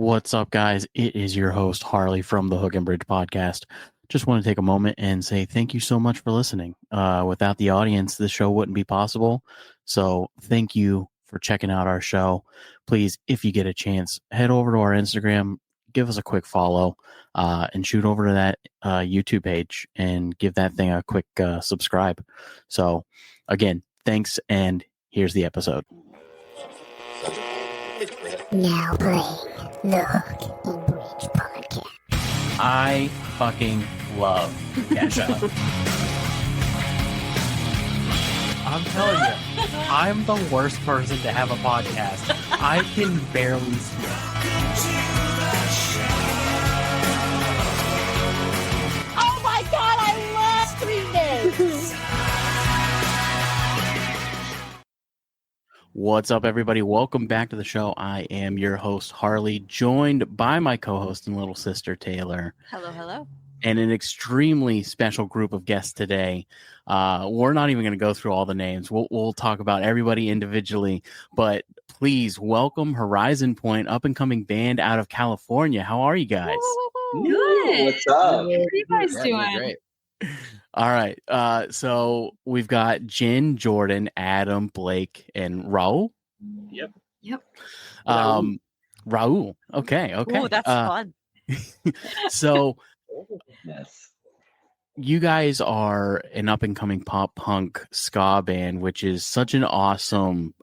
What's up, guys? It is your host, Harley from the Hook and Bridge podcast. Just want to take a moment and say thank you so much for listening. Without the audience, this show wouldn't be possible. So thank you for checking out our show. Please, if you get a chance, head over to our Instagram, give us a quick follow, and shoot over to that YouTube page and give that thing a quick subscribe. So again, thanks, and here's the episode. Now playing the Hook and Bridge podcast. I fucking love Kesha. I'm telling you, I'm the worst person to have a podcast. I can barely speak. Oh my god, I love streaming! What's up, everybody? Welcome back to the show. I am your host, Harley, joined by my co-host and little sister, Taylor. Hello, hello. And an extremely special group of guests today. We're not even going to go through all the names. We'll talk about everybody individually. But please welcome Horizon Point, up-and-coming band out of California. How are you guys? Good. What's up? What are you guys doing? Great. All right. So we've got Jen, Jordan, Adam, Blake, and Raul. Yep. Raul. Okay. Ooh, that's fun. So Yes. you guys are an up and coming pop punk ska band, which is such an awesome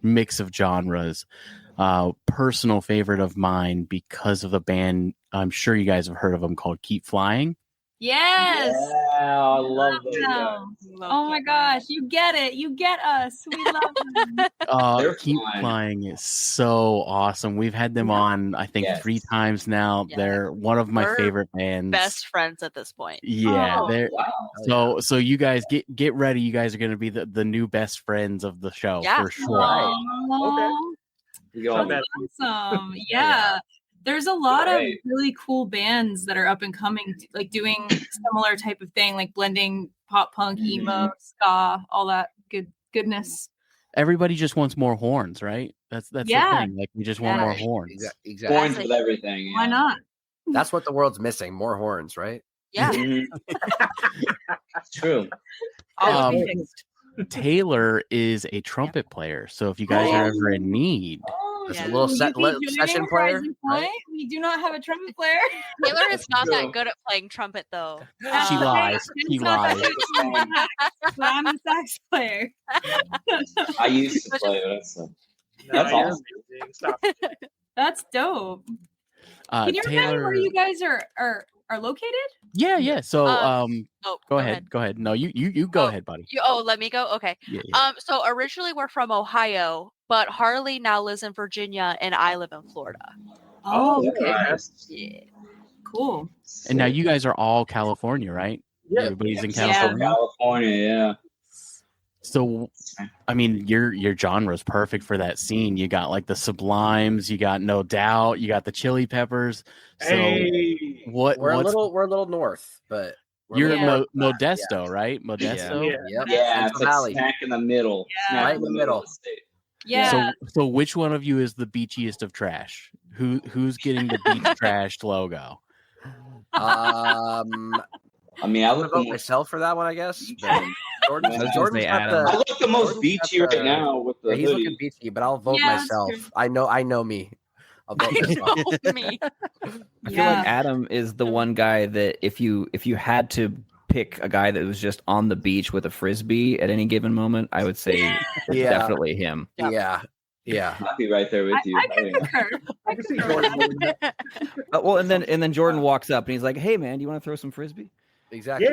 mix of genres. Personal favorite of mine because of the band. I'm sure you guys have heard of them, called Keep Flying. Yes. Yeah, I love those guys. Wow. Oh my gosh, you get it. You get us. We love them. They're Keep flying. Flying is so awesome. We've had them on, I think, Yes. 3 times now. Yeah. They're one of my We're favorite bands. Best friends at this point. Yeah, Oh, they're Wow. so you guys get ready. You guys are going to be the new best friends of the show Yeah. for sure. Aw, We go that's awesome. Yeah. There's a lot Right. of really cool bands that are up and coming, like doing similar type of thing, like blending pop punk, emo, ska, all that goodness. Everybody just wants more horns, right? That's Yeah. the thing. Like, we just want Yeah. more horns. Exactly. Horns with everything. Yeah. Why not? That's what the world's missing. More horns, right? Yeah. Mhm. It's true. Um, Always be fixed. Taylor is a trumpet player, so if you guys are ever in need, Just Yeah. a little You set, think doing session it, player. Horizon Right? Point? We do not have a trumpet player. Taylor is not true. that good at playing trumpet, though. she lies. She It's not that lies. good at sax, but I'm a sax player. I used to play, but that's awesome. That's dope. Can you remind me where you guys are located? Yeah. So, Oh, go ahead. Go ahead. No, you go Oh, ahead, buddy. let me go. Okay. Yeah. So originally we're from Ohio, but Harley now lives in Virginia, and I live in Florida. Oh, okay. Yeah. Cool. And now you guys are all California, right? Yeah. Everybody's in Yeah. California. California, yeah. So, I mean, your genre is perfect for that scene. You got like the Sublimes, you got No Doubt, you got the Chili Peppers. So, We're a what's little north, but we're a you're little north of that, Modesto, right? Modesto. Yeah. Yep. Yeah, it's Central like Valley. smack in the middle. Yeah. Smack Right in the middle. of the state. Yeah. So which one of you is the beachiest of trash? Who's getting the beach trashed logo? I mean, I I'm gonna look vote the most, myself for that one, I guess. But Jordan's, Yeah. Jordan's Say got Adam. I the. look the most Jordan's beachy got right the- now with the Yeah, he's hoodie. looking beachy, but I'll vote Yeah, that's myself. true. I know me. I'll vote myself. Me. I feel Yeah. like Adam is the one guy that if you had to pick a guy that was just on the beach with a frisbee at any given moment, I would say Yeah. definitely him. Yep. Yeah. I'll be right there with you. I can concur. I concur with that. Well, and then Jordan walks up and he's like, "Hey, man, do you want to throw some frisbee?" Exactly.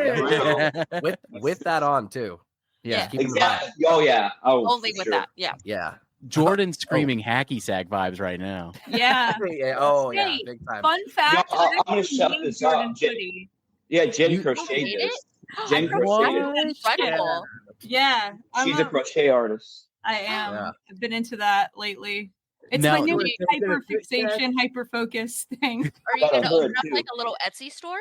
With that on too. Yeah. Just keep in mind. Exactly. Oh yeah. Oh, Only for with sure. that. Yeah. Yeah. Jordan's screaming hacky sack vibes right now. Yeah. Yeah. Oh yeah. Hey, Big time. Fun fact. Yo, I'm I gonna actually shut named this up. Jordan's Jen- hoodie. Yeah, Jen You- crocheted made this. it? Jen crocheted. What? it. Incredible. Yeah. She's a crochet artist. I am. Yeah. I've been into that lately. It's Now- my new Wait, hyper fixation, hyper focus thing. Are you Got a going to hood, open up too. like a little Etsy store?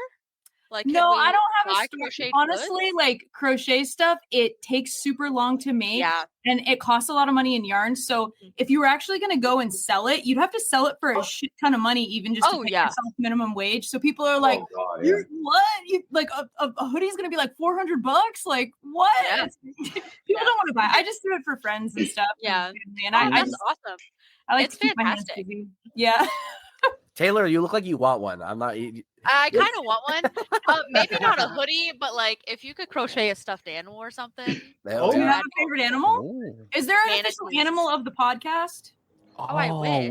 Like, No, can I we don't have buy a story. crocheted Honestly, goods? like crochet stuff, it takes super long to make. Yeah. And it costs a lot of money in yarn. So if you were actually going to go and sell it, you'd have to sell it for a shit ton of money, even just to Oh, pay yeah. yourself minimum wage. So people are like, Oh, God, yeah. "You're what? You, like a hoodie's going to be like $400? Like what?" Yeah. People don't want to buy. I just do it for friends and stuff. Yeah. And I That's just, awesome. I like It's to keep my hands fantastic. busy. Yeah. Taylor, you look like you want one. I'm not. I kind of want one. Maybe not a hoodie, but like if you could crochet a stuffed animal or something. Oh, Do you yeah. have a favorite animal? Is there an official Manatees. animal of the podcast? I wish.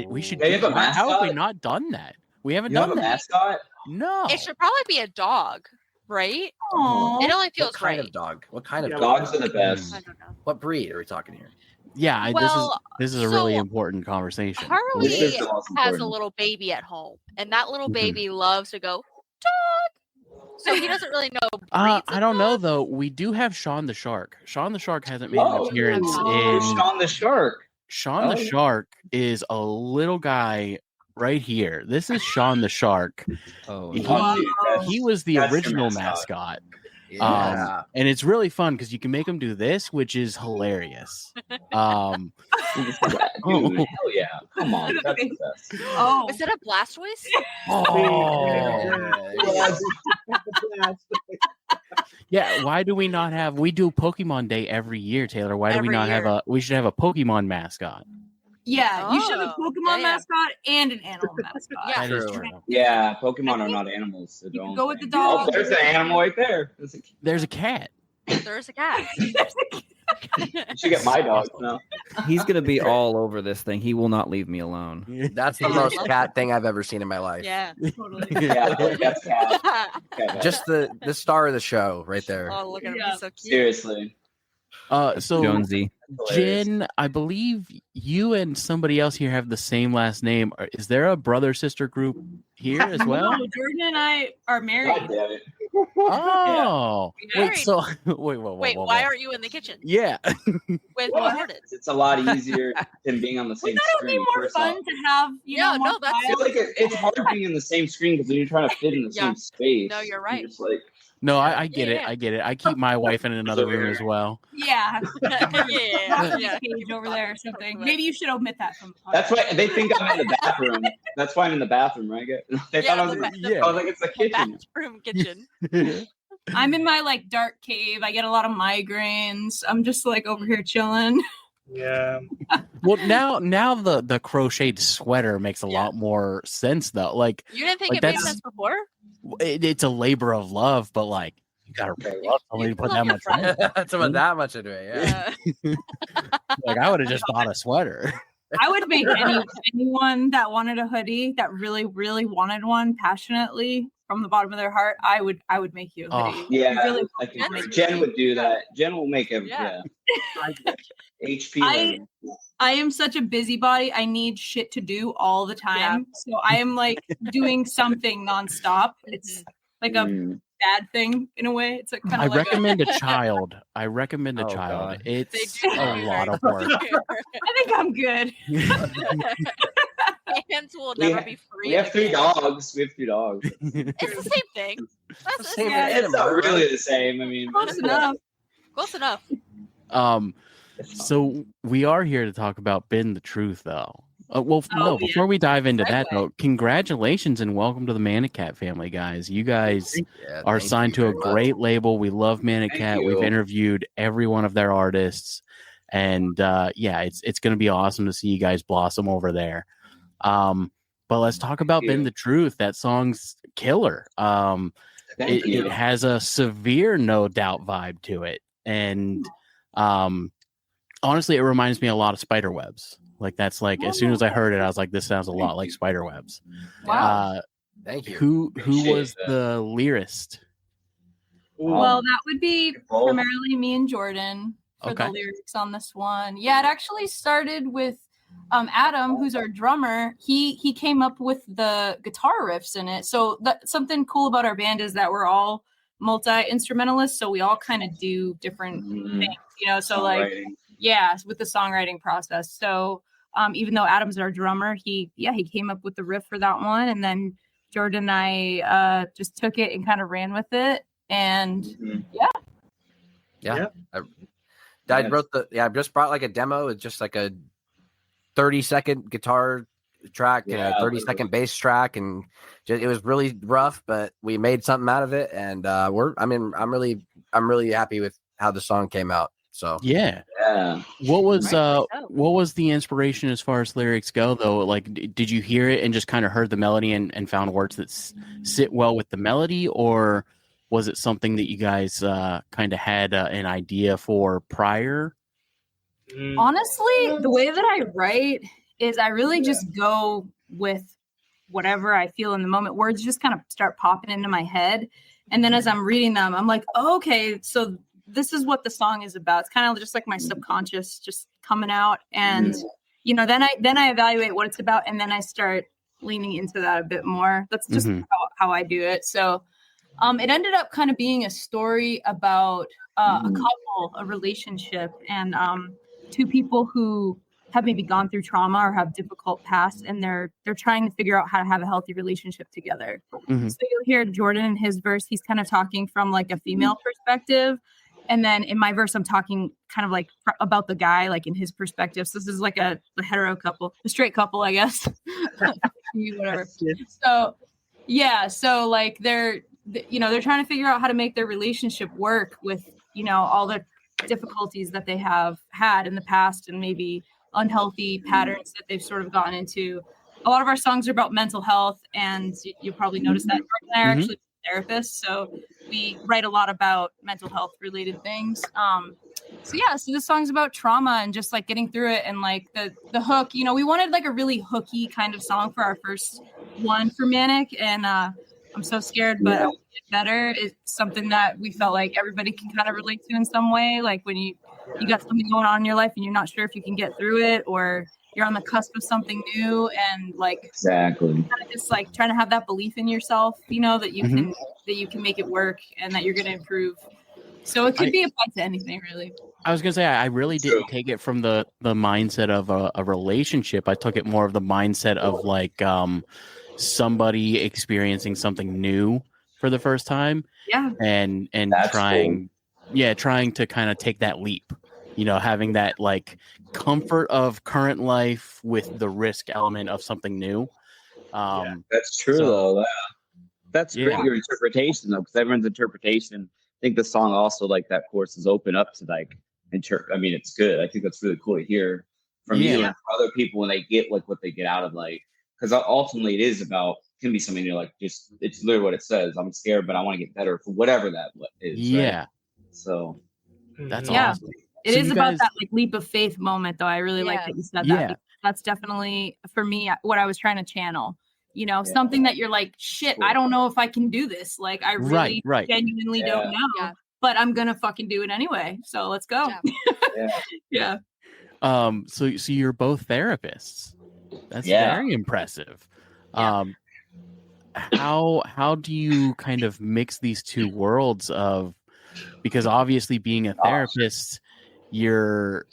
we should They have a how have we mascot? not done that? We haven't You have done a that. mascot? No. It should probably be a dog, right? Aww. It only What feels kind right. of dog? What kind of dog? Dogs are the best. I don't know. What breed are we talking here? Yeah, Well, this is a really so important conversation. Harley This is the most has a important. little baby at home, and that little Mhm. baby loves to go dog. So he doesn't really know. I breeds of don't know dogs. though. We do have Sean the Shark. Sean the Shark hasn't made an Oh, appearance Oh. in. Sean the Shark. Sean the Oh. Shark is a little guy right here. This is Sean the Shark. Oh, He- Oh, dude, that's- He was the That's your original mascot. mascot. Yeah. And it's really fun because you can make him do this, which is hilarious. Dude, Oh. hell yeah. Come on. That's the best. Oh, Is it a Blastoise? Yeah, why do we not have? We do Pokemon Day every year, Taylor. Why do we Every not have year. a? We should have a Pokemon mascot. yeah. You should have a Oh, Pokemon yeah. mascot and an animal mascot. Yeah. That is True. true. Yeah, Pokemon are not animals. So You can don't. go with the Oh, dog. there's an animal right there. There's a cat. There's a cat. You should get my dogs now. he's gonna be all over this thing. He will not leave me alone. That's the most cat thing I've ever seen in my life. Yeah. Totally. Yeah, that's cat. Okay, Just the star of the show right there. Oh, look at him. Yeah. He's so cute. seriously. So Jonesy. Hilarious. Jen, I believe you and somebody else here have the same last name. Is there a brother sister group here as well? No, Jordan and I are God married. damn it. Oh, wait. Married. So wait, Wait, why aren't you in the kitchen Yeah. with What? Jordan? It's a lot easier than being on the same Wouldn't that be screen. more first fun off. to have? You Yeah, know, no, more that's- I feel files? like it's hard being in the same screen because then you're trying to fit in the Yeah. same space. No, you're right. Just like, No, I get Yeah, it. yeah. I get it. I keep my wife in another room as well. Yeah. yeah. Cage over there or something. Maybe you should omit that from the podcast. that's why they think I'm in the bathroom. That's why I'm in the bathroom, right? They thought I was. Yeah. I was like, it's the kitchen. Bathroom kitchen. I'm in my like dark cave. I get a lot of migraines. I'm just like over here chilling. Yeah. Well, now the crocheted sweater makes a lot more sense though. Like You didn't think Like, it made that's- sense before? it's a labor of love, but like you gotta really love somebody to put that much in. That's about that much into it. Yeah. Like I would have just bought a sweater. I would make anyone that wanted a hoodie that really, really wanted one passionately from the bottom of their heart. I would make you a Oh. hoodie. Yeah, Really I think That's Jen would do really that. Jen will make every Yeah. HP. I am such a busybody. I need shit to do all the time. So I am like doing something nonstop. It's like a Mm. bad thing in a way. It's like kind I of like recommend a child. I recommend a Oh, child. God. It's They do a very lot of very work. I think I'm good. Hands will We never ha- be free. We have three again. dogs. We have three dogs. It's the same thing. That's the the same same. It's not really the same. I mean, Close enough. Close enough. So we are here to talk about Ben the Truth, though. No, yeah. before we dive into that, Segue. though, congratulations and welcome to the Manicat family, guys. You guys Yeah, are thank signed you to a very much. great label. We love Thank Manicat. We've you. interviewed every one of their artists, and yeah, it's going to be awesome to see you guys blossom over there. But let's talk about you. Ben the Truth. That song's killer. Thank you. It has a severe No Doubt vibe to it, and honestly, it reminds me a lot of Spiderwebs. Like that's like as soon as I heard it, I was like, this sounds a lot like Spiderwebs. Wow. Thank you. Who Appreciate was that. the lyrist? Well, that would be Both. primarily me and Jordan for Okay. the lyrics on this one. Yeah, it actually started with Adam, who's our drummer. He came up with the guitar riffs in it. So that something cool about our band is that we're all multi-instrumentalists, so we all kind of do different Mhm. things, you know. So like Songwriting. yeah, with the songwriting process. So even though Adam's our drummer, he came up with the riff for that one, and then Jordan and I just took it and kind of ran with it. And Yeah. I just brought like a demo. It's just like a 30-second guitar track and a 30-second bass track, and it was really rough, but we made something out of it. And I'm really happy with how the song came out. So yeah. What was the inspiration as far as lyrics go, though? Like, did you hear it and just kind of heard the melody and found words that sit well with the melody, or was it something that you guys kind of had an idea for prior? Honestly, the way that I write is I really just go with whatever I feel in the moment. Words just kind of start popping into my head. And then as I'm reading them, I'm like, oh, okay, so this is what the song is about. It's kind of just like my subconscious just coming out. And, then I evaluate what it's about. And then I start leaning into that a bit more. That's just how I do it. So it ended up kind of being a story about a couple, a relationship, and two people who have maybe gone through trauma or have difficult past, and they're trying to figure out how to have a healthy relationship together. So you'll hear Jordan in his verse, he's kind of talking from like a female perspective. And then in my verse, I'm talking kind of like about the guy, like in his perspective. So this is like a hetero couple, a straight couple, I guess. Whatever. So yeah, so like they're trying to figure out how to make their relationship work with, all the difficulties that they have had in the past and maybe unhealthy patterns that they've sort of gotten into. A lot of our songs are about mental health, and you'll probably notice that Jordan and I are actually therapists, so we write a lot about mental health related things. So this song's about trauma and just like getting through it, and like the hook, we wanted like a really hooky kind of song for our first one for Manic, and I'm so scared, but I want to get better. It's something that we felt like everybody can kind of relate to in some way. Like when you got something going on in your life and you're not sure if you can get through it, or you're on the cusp of something new, and like exactly kind of just like trying to have that belief in yourself, that you can make it work and that you're going to improve. So it could be applied to anything, really. I was gonna say I really didn't take it from the mindset of a relationship. I took it more of the mindset of like somebody experiencing something new for the first time. And trying to kind of take that leap, having that like comfort of current life with the risk element of something new. That's true though. That's great, your interpretation though, because everyone's interpretation. I think the song also, like that chorus, is open up to like it's good. I think that's really cool to hear from you and other people when they get like what they get out of, like, because ultimately it is about, can be something you're like, just, it's literally what it says. I'm scared, but I want to get better for whatever that is. Right? So that's awesome. It is about that like leap of faith moment, though. I really like that you said that. That's definitely for me what I was trying to channel. Something that you're like, shit, I don't know if I can do this. Like I really genuinely don't know, but I'm gonna fucking do it anyway. So let's go. So you're both therapists. That's very impressive. How do you kind of mix these two worlds of, because obviously being a therapist, you're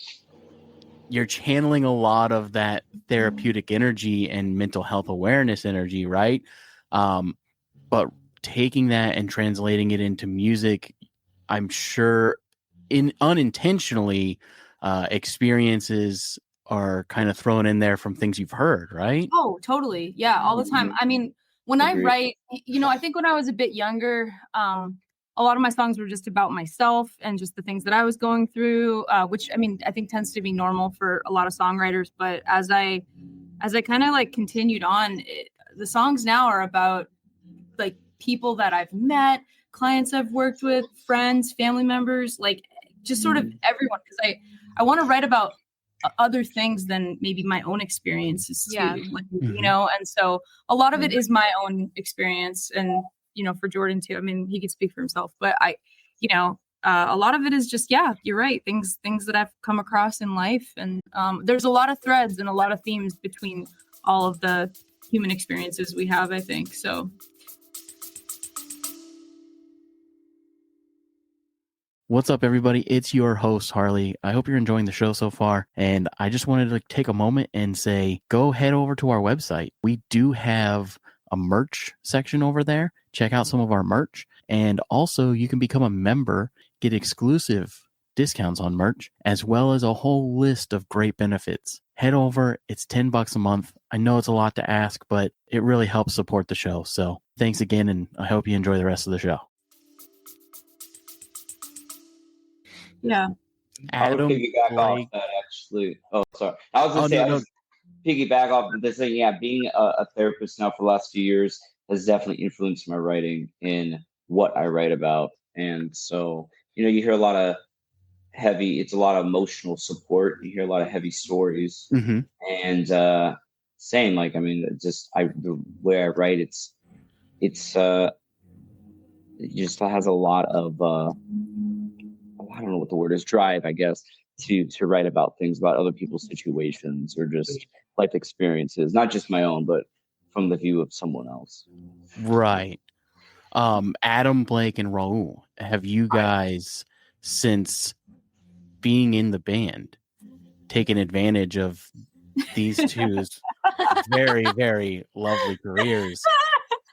channeling a lot of that therapeutic energy and mental health awareness energy, right? But taking that and translating it into music, I'm sure unintentionally experiences are kind of thrown in there from things you've heard, right? Oh, totally. Yeah, all the time. I mean, when I write, I think when I was a bit younger, a lot of my songs were just about myself and just the things that I was going through, which I think tends to be normal for a lot of songwriters. But as I kind of like continued on, the songs now are about like people that I've met, clients I've worked with, friends, family members, like just sort of everyone. Because I want to write about other things than maybe my own experiences too, and so a lot of it is my own experience, and for Jordan too. I mean, he could speak for himself, but a lot of it is just, you're right, things that I've come across in life, and there's a lot of threads and a lot of themes between all of the human experiences we have, I think. So what's up, everybody? It's your host, Harley. I hope you're enjoying the show so far. And I just wanted to take a moment and say, go head over to our website. We do have a merch section over there. Check out some of our merch. And also, you can become a member, get exclusive discounts on merch, as well as a whole list of great benefits. Head over. It's $10 a month. I know it's a lot to ask, but it really helps support the show. So thanks again, and I hope you enjoy the rest of the show. Yeah. I would Adam, piggyback off Blake. that, actually. Oh, sorry. I was going to say, I was piggyback off of this thing. Yeah, being a therapist now for the last few years has definitely influenced my writing in what I write about. And so, you hear a lot of it's a lot of emotional support. You hear a lot of heavy stories. Mm-hmm. And same, the way I write, it just has a lot of, I don't know what the word is, drive, I guess, to write about things, about other people's situations or just life experiences, not just my own, but from the view of someone else. Right. Adam, Blake, and Raul, have you guys, since being in the band, taken advantage of these two's very, very lovely careers?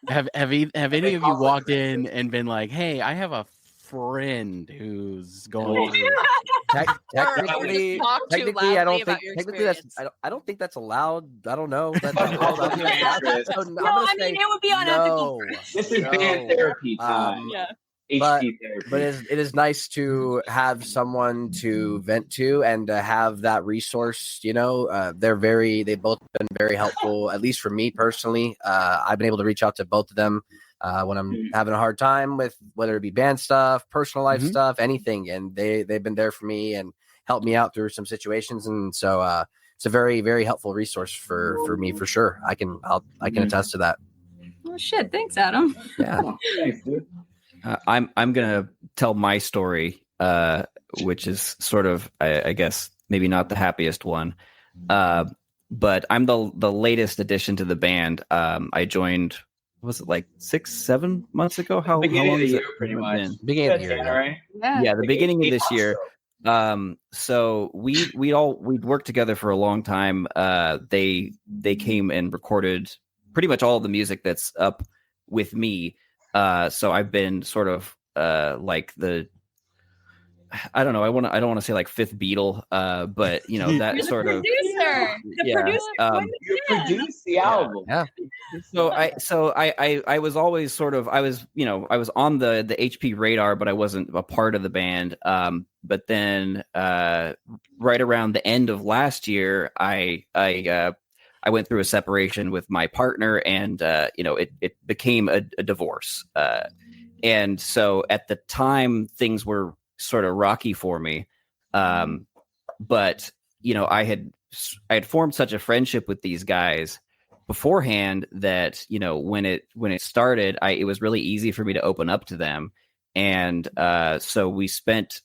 Have any of you walked in and been like, "Hey, I have a friend who's going through"? Technically, I don't think I don't think that's allowed. I don't know. That's allowed. It would be unethical. This is band therapy time. But it is nice to have someone to vent to and to have that resource. They've both been very helpful, at least for me personally. I've been able to reach out to both of them when I'm having a hard time with whether it be band stuff, personal life stuff, anything. And they've been there for me and helped me out through some situations. And so it's a very, very helpful resource for me for sure. I can attest to that. Oh shit! Thanks, Adam. Yeah. Thanks, dude. I'm gonna tell my story, which is sort of, I guess, maybe not the happiest one, but I'm the latest addition to the band. I joined, was it like 6-7 months ago? How long is it? Pretty much. Beginning of the year, right? Yeah. The beginning of this year. So we'd worked together for a long time. They came and recorded pretty much all of the music that's up with me. So I've been sort of like the, I don't know, I don't want to say like fifth Beatle, but that sort of producer. You produced the album. Yeah. So I was always sort of, I was on the HP radar, but I wasn't a part of the band. But then right around the end of last year, I went through a separation with my partner, and it became a divorce. And so at the time, things were sort of rocky for me. But I had formed such a friendship with these guys beforehand that when it started, it was really easy for me to open up to them. And so we spent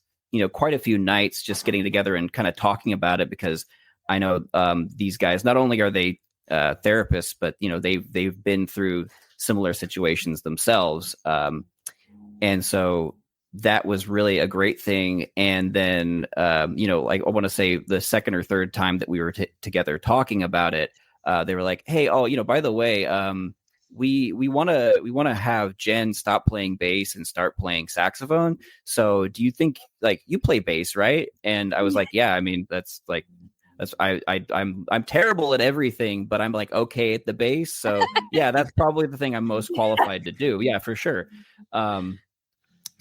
quite a few nights just getting together and kind of talking about it, because I know these guys, not only are they therapists, but they've been through similar situations themselves, and so that was really a great thing. And then like I want to say the second or third time that we were together talking about it, they were like, "Hey, by the way, we want to have Jen stop playing bass and start playing saxophone. So do you think, like, you play bass, right?" And I was like, "Yeah, I mean, I'm terrible at everything, but I'm like okay at the bass. So yeah, that's probably the thing I'm most qualified to do. Yeah, for sure."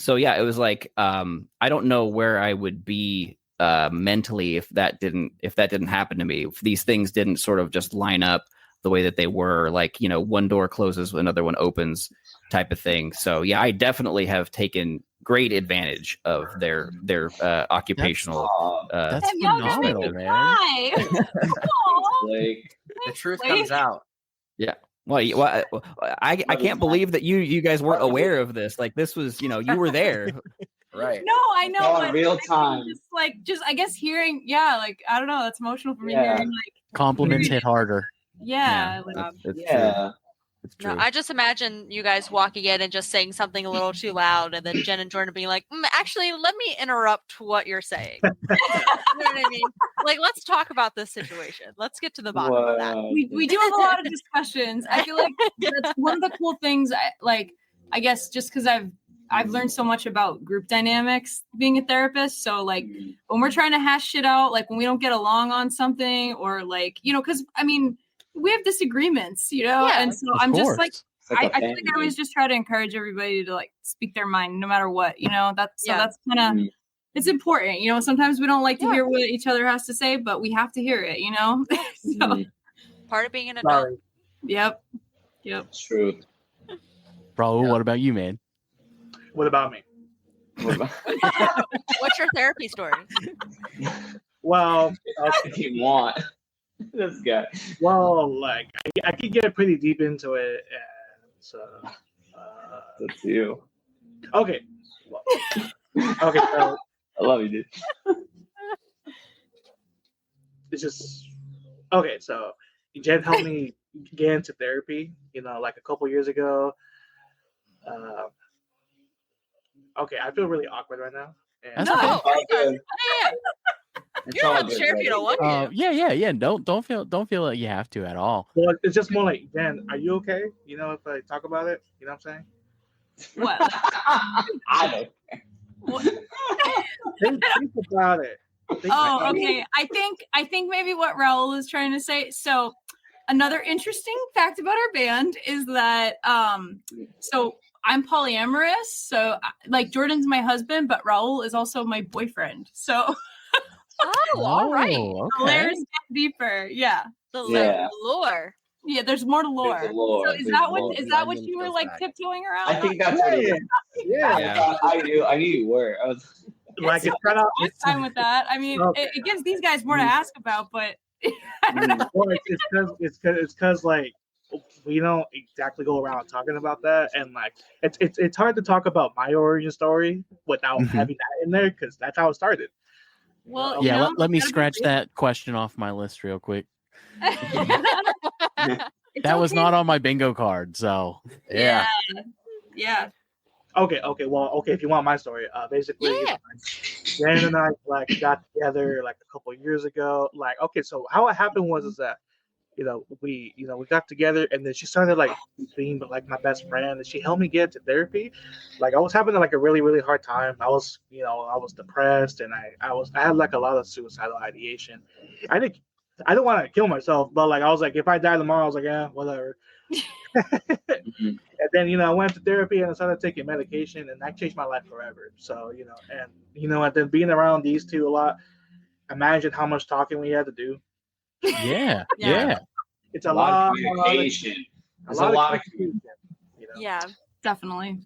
So yeah, it was like I don't know where I would be mentally if that didn't happen to me. If these things didn't sort of just line up the way that they were, like, one door closes, another one opens type of thing. So yeah, I definitely have taken great advantage of their occupational. That's phenomenal, man. Like, the truth comes out. Yeah. Well, I can't believe that you guys weren't aware of this. Like, this was, you were there. Right. No, I know. All in real time. Just I guess hearing, like, I don't know, that's emotional for me. Yeah. Hearing, like, Compliments hit harder. yeah. It's yeah. It's true. No, I just imagine you guys walking in and just saying something a little too loud, and then Jen and Jordan being like, actually, let me interrupt what you're saying. You know what I mean? Like, let's talk about this situation. Let's get to the bottom of that. We do have a lot of discussions. I feel like that's one of the cool things. I guess just because I've learned so much about group dynamics being a therapist. So like when we're trying to hash shit out, like when we don't get along on something, or like, you know, because I mean, we have disagreements, you know, and so I'm just like, I feel like I always just try to encourage everybody to like speak their mind no matter what, you know. That's kind of it's important, you know. Sometimes we don't like to hear what each other has to say, but we have to hear it, you know. So, part of being an adult. Yep. True. Bro, what about you, man? What about me? What's your therapy story? Well, if you want. This guy. Well, like I could get pretty deep into it, and so that's you. Okay. Well, okay. So, I love you, dude. It's just okay. So Jen helped me get into therapy. You know, like a couple years ago. Okay, I feel really awkward right now. And No. It's you don't have to share if you don't want to. Yeah. Don't feel like you have to at all. Well, it's just more like, Jen, are you okay? You know, if I talk about it, you know what I'm saying? What? I don't. Think about it. Okay. I think maybe what Raul is trying to say. So another interesting fact about our band is that so I'm polyamorous. So like Jordan's my husband, but Raul is also my boyfriend. So all right. Okay. The layers get deeper. Yeah. The lore. Yeah, there's more to lore. So is that what you were like tiptoeing around? I think that's what it is. Yeah. I knew you were. I was like it's kind of fine with that. I mean, it gives these guys more to ask about, but I don't know. Well, it's because like we don't exactly go around talking about that, and like it's hard to talk about my origin story without having that in there, because that's how it started. Well, yeah, let me scratch that question off my list real quick. That was not on my bingo card, so yeah. Okay. Well, if you want my story, basically, Jen and I like got together like a couple of years ago. Like, okay, so how it happened was that we got together, and then she started like being like my best friend, and she helped me get to therapy. Like I was having like a really, really hard time. I was depressed, and I had like a lot of suicidal ideation. I don't want to kill myself, but like I was like, if I die tomorrow, I was like, yeah, whatever. And then I went to therapy and I started taking medication, and that changed my life forever. So and then being around these two a lot, imagine how much talking we had to do. Yeah. It's a lot of communication. There's a lot of communication. Yeah, definitely.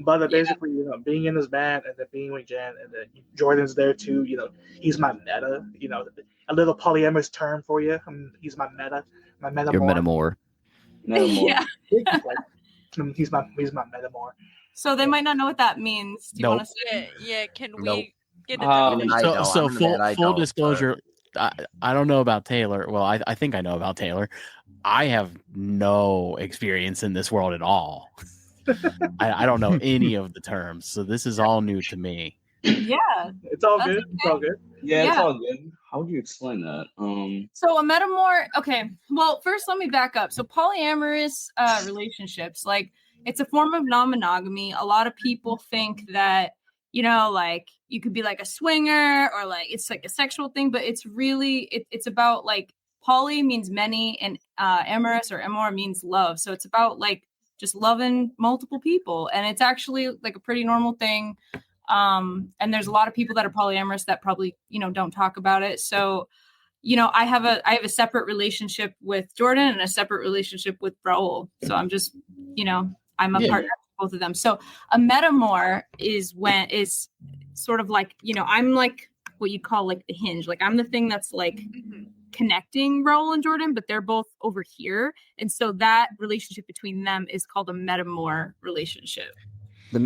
But basically, being in this band and then being with Jen, and then Jordan's there too. He's my meta. A little polyamorous term for you. He's my meta. My metamor. Your metamor. Yeah. He's my metamor. So they might not know what that means. Do you want to say? Yeah. Can we get into so full disclosure, I don't know about Taylor. Well, I think I know about Taylor. I have no experience in this world at all. I don't know any of the terms, so this is all new to me. Yeah, it's all good. Okay. It's all good. Yeah, it's all good. How would you explain that? So a metamor. Okay. Well, first let me back up. So polyamorous relationships, like it's a form of non-monogamy. A lot of people think that like you could be like a swinger, or like it's like a sexual thing, but it's really it's about like poly means many, and amorous or amor means love. So it's about like just loving multiple people, and it's actually like a pretty normal thing. And there's a lot of people that are polyamorous that probably don't talk about it. So I have a separate relationship with Jordan and a separate relationship with Raul. So I'm just I'm a partner with both of them. So a metamor is sort of like I'm like what you call like the hinge. Like I'm the thing that's like connecting Raul and Jordan, but they're both over here, and so that relationship between them is called a metamor relationship.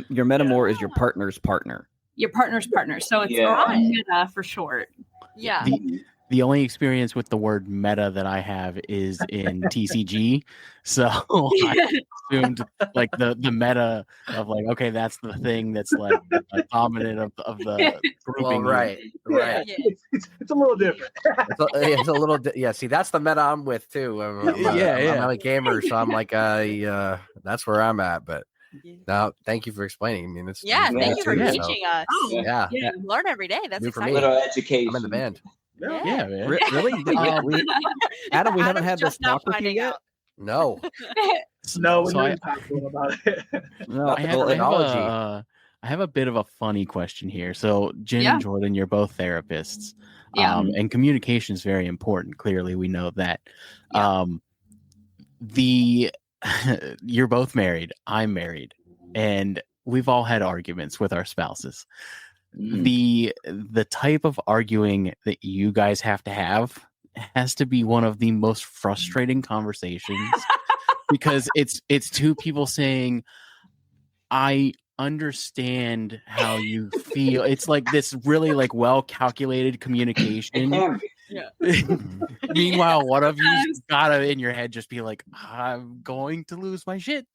Your metamor is your partner's partner. Your partner's partner. So it's meta for short. Yeah. The only experience with the word meta that I have is in TCG. So I assumed like the meta of like, okay, that's the thing that's like dominant of the grouping. Well, right. Yeah. It's a little different. It's a little, see, that's the meta I'm with too. I'm a gamer, so I'm like, that's where I'm at. But now, thank you for explaining. I mean, it's thank you for too, teaching us. Yeah, You learn every day. That's new for exciting. me. Little education. I'm in the band. Yeah, man. Really? Adam, we haven't Adam's had this just now talk with you finding yet. out. No, No, we So didn't talk to him about it. No, Not the technology. I have a bit of a funny question here. So, Jen Yeah. and Jordan, you're both therapists. Yeah. And communication is very important. Clearly, we know that. Yeah. You're both married. I'm married. And we've all had arguments with our spouses. The type of arguing that you guys have to have has to be one of the most frustrating conversations because it's two people saying, I understand how you feel. It's like this really like well calculated communication. Meanwhile, one of you's gotta in your head just be like, I'm going to lose my shit.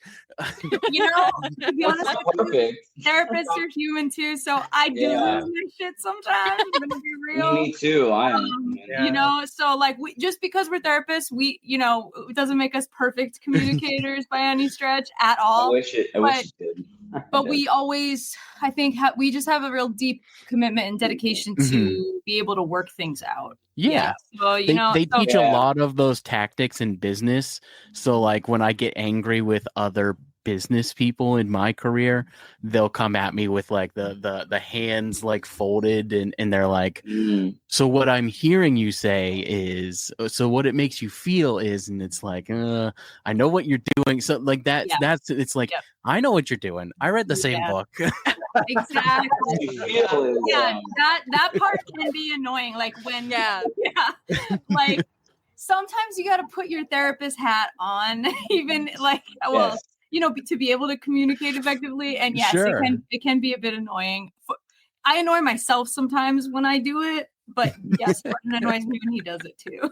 You know, to be honest with you, therapists are human too, so I do lose my shit sometimes. I'm gonna be real. Me too. I am. You know, so like we just because we're therapists, we it doesn't make us perfect communicators by any stretch at all. I wish it did. But we always, I think, we just have a real deep commitment and dedication to be able to work things out. Yeah. So, they teach a lot of those tactics in business. So like when I get angry with other business people in my career, they'll come at me with like the hands like folded and they're like, so what I'm hearing you say is, so what it makes you feel is, and it's like, I know what you're doing. So like that's it's like, I know what you're doing. I read the same book. Exactly. That part can be annoying. Like when like sometimes you got to put your therapist hat on, even like to be able to communicate effectively. And yes, it can be a bit annoying. I annoy myself sometimes when I do it, but yes, Martin annoys me when he does it too.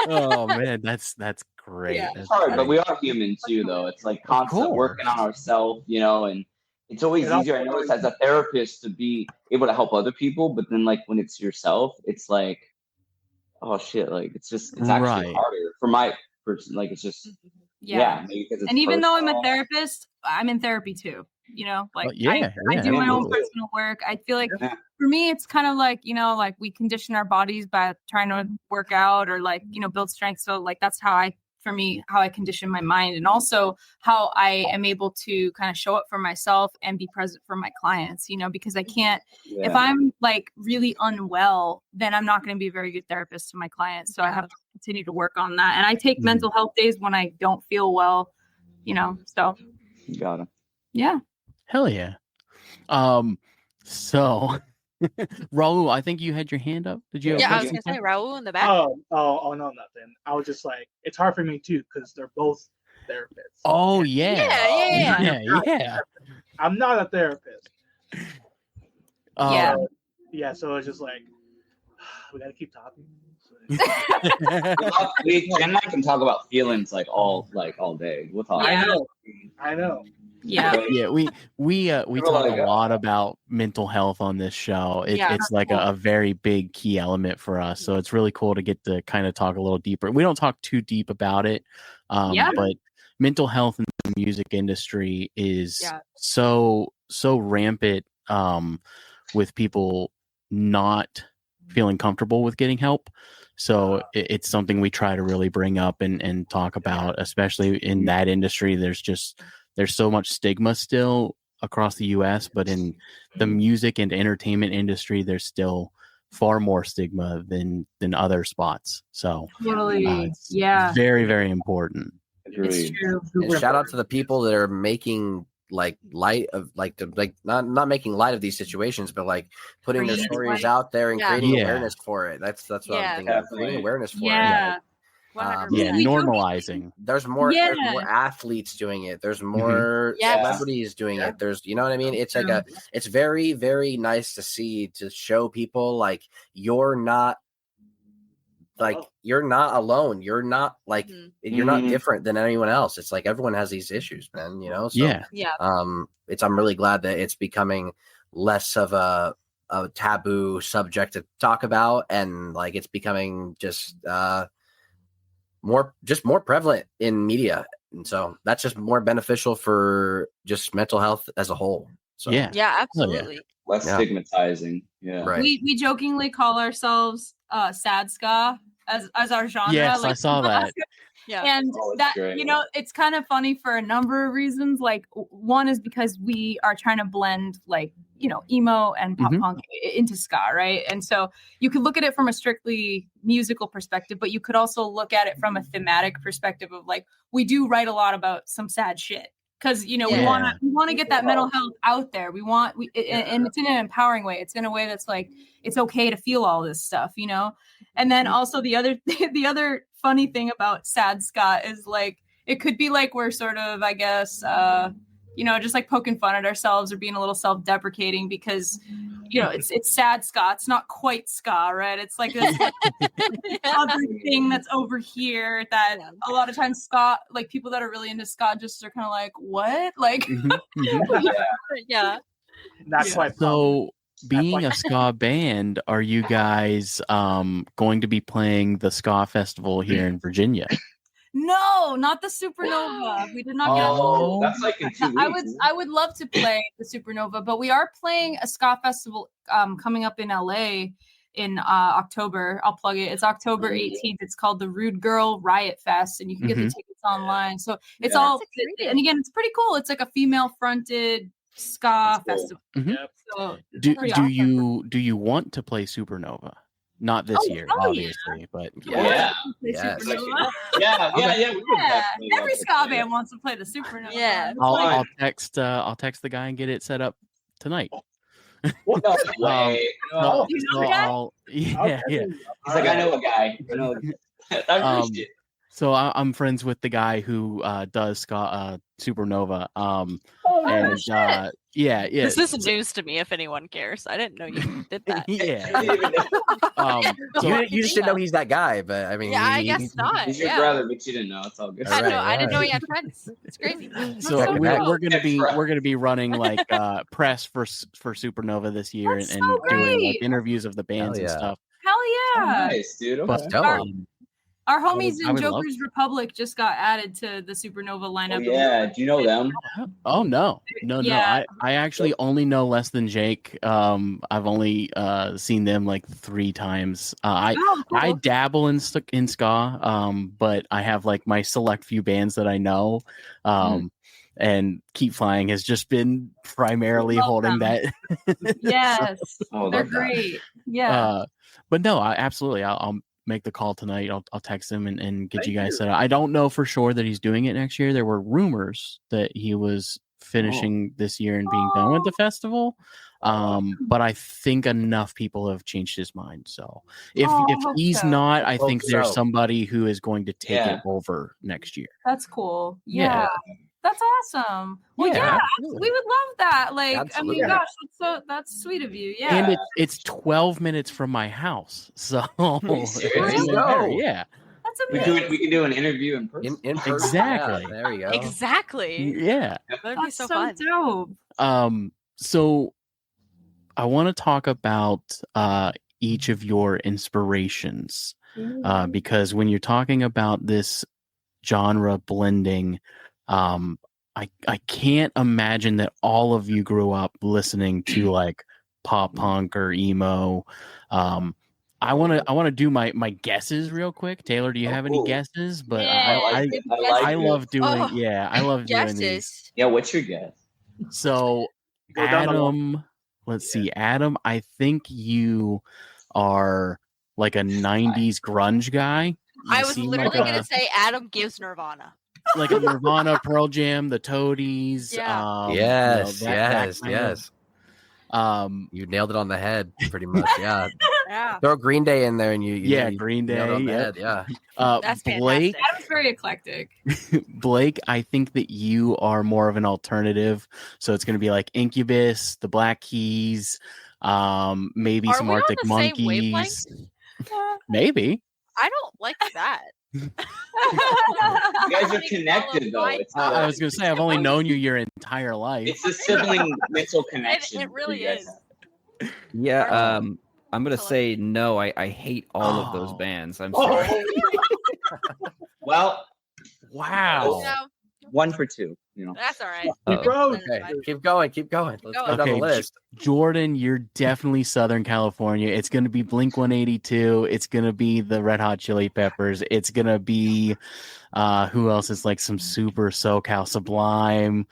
Oh man, that's great. Yeah. That's hard, great. but we are human too, though. It's like constant working on ourselves, and it's always easier. I notice as a therapist to be able to help other people, but then like when it's yourself, it's like, oh shit, like it's actually harder for my person. Like it's just maybe because it's and even though I'm a personal. therapist, I'm in therapy too. I do my own personal work. I feel like for me, it's kind of like, like we condition our bodies by trying to work out or like, build strength. So like, that's how I condition my mind, and also how I am able to kind of show up for myself and be present for my clients, because I can't, if I'm like really unwell, then I'm not going to be a very good therapist to my clients. So I have to continue to work on that. And I take mental health days when I don't feel well, so. Got it. Yeah. Hell yeah. So Raul, I think you had your hand up. Did you? Yeah, I was gonna say Raul in the back. Oh, no, nothing. I was just like, it's hard for me too because they're both therapists. Oh yeah. I'm not a therapist. So it's just like we gotta keep talking. Jen and I can talk about feelings like all day. We'll talk. I know. Yeah, we talk a lot about mental health on this show. It's like a very big key element for us. So it's really cool to get to kind of talk a little deeper. We don't talk too deep about it, but mental health in the music industry is so rampant with people not feeling comfortable with getting help. So it's something we try to really bring up and talk about, especially in that industry. There's so much stigma still across the US, but in the music and entertainment industry, there's still far more stigma than other spots. So it's very, very important. It's true. And shout out to the people that are making like light of not making light of these situations, but like putting their stories out there and creating awareness for it. That's what I'm thinking of. Creating awareness for it. Normalizing. There's more athletes doing it. There's more celebrities doing it. There's, you know what I mean? It's like it's very, very nice to show people like you're not like you're not alone. You're not like you're not different than anyone else. It's like everyone has these issues, man. You know. So, I'm really glad that it's becoming less of a taboo subject to talk about, and like it's becoming just more prevalent in media, and so that's just more beneficial for just mental health as a whole. So absolutely. Less stigmatizing. Yeah, right. We jokingly call ourselves sad ska as our genre. Yes, I saw that. Yeah. And that, you know, it's kind of funny for a number of reasons. Like, one is because we are trying to blend, like, you know, emo and pop punk into ska, right? And so you could look at it from a strictly musical perspective, but you could also look at it from a thematic perspective of, like, we do write a lot about some sad shit. Because, you know, we want to get that mental health out there. And it's in an empowering way. It's in a way that's like, it's okay to feel all this stuff, you know? And then also the other funny thing about sad ska is, like, it could be like we're sort of, I guess, you know, just like poking fun at ourselves or being a little self-deprecating because, you know, it's sad ska. It's not quite ska, right? It's like this other thing that's over here that a lot of times ska, like people that are really into ska just are kind of like, what? Like, Not quite. So, being a ska band, are you guys going to be playing the ska festival here in Virginia? No, not the Supernova. We did not get. That's like in 2 weeks. I would love to play the Supernova, but we are playing a ska festival coming up in LA in October. I'll plug it. It's October 18th. It's called the Rude Girl Riot Fest, and you can get the tickets online. So it's all, and again, it's pretty cool. It's like a female-fronted ska festival. So do you want to play Supernova? Not this year, obviously, but Every ska band wants to play the Supernova. Yeah, I'll text the guy and get it set up tonight. No way. He's like, I know a guy. I know. So I'm friends with the guy who does ska Supernova. This is news to me. If anyone cares, I didn't know you did that. You just didn't know he's that guy, but I mean, I guess not. He's your brother, but you didn't know. It's all good. I didn't know he had friends. It's crazy. So we're gonna be running like press for Supernova this year and doing like interviews of the bands and stuff. Hell yeah! Nice, dude. Okay. But, our homies in Joker's Republic just got added to the Supernova lineup. Do you know them? Oh no. I actually only know less than Jake. I've only seen them like 3 times. I dabble in ska, but I have like my select few bands that I know. And Keep Flying has just been primarily holding that. Yes, they're great. Yeah, but no, I'll make the call tonight. I'll text him and get you guys set up. I don't know for sure that he's doing it next year. There were rumors that he was finishing this year and being done with the festival. But I think enough people have changed his mind. So if he's not, I think there's somebody who is going to take it over next year. That's cool. Yeah. That's awesome. Well, we would love that. Like, absolutely. I mean, gosh, that's sweet of you. Yeah. And it's 12 minutes from my house. So yeah. That's amazing. We can do an interview in person. In person. Exactly. Yeah, there you go. Exactly. Yeah. That'd be so fun. Dope. So I want to talk about each of your inspirations. Because when you're talking about this genre blending, I can't imagine that all of you grew up listening to like pop punk or emo. I want to do my guesses real quick. Taylor, do you have any guesses? But I love doing I love doing these. Yeah, what's your guess? So Adam, let's see, Adam, I think you are like a 90s grunge guy. I was literally gonna say Adam gives Nirvana. Like a Nirvana, Pearl Jam, the Toadies. Yes. You nailed it on the head, pretty much. Yeah. Throw Green Day in there, and you Green Day. On the head, yeah. That's Blake. Adam's very eclectic. Blake, I think that you are more of an alternative. So it's going to be like Incubus, the Black Keys, maybe some Arctic Monkeys. Maybe. I don't like that. You guys are connected, though. It's I was gonna say I've only known you your entire life. It's a sibling mental connection. It really you guys. is. Yeah, I'm gonna say no. I hate all of those bands. I'm sorry. Well, Wow. No, 1 for 2. You know. that's all right. Okay, keep going. Let's go down the list. Jordan, you're definitely Southern California. It's going to be Blink 182. It's going to be the Red Hot Chili Peppers. It's going to be who else is like some super SoCal Sublime.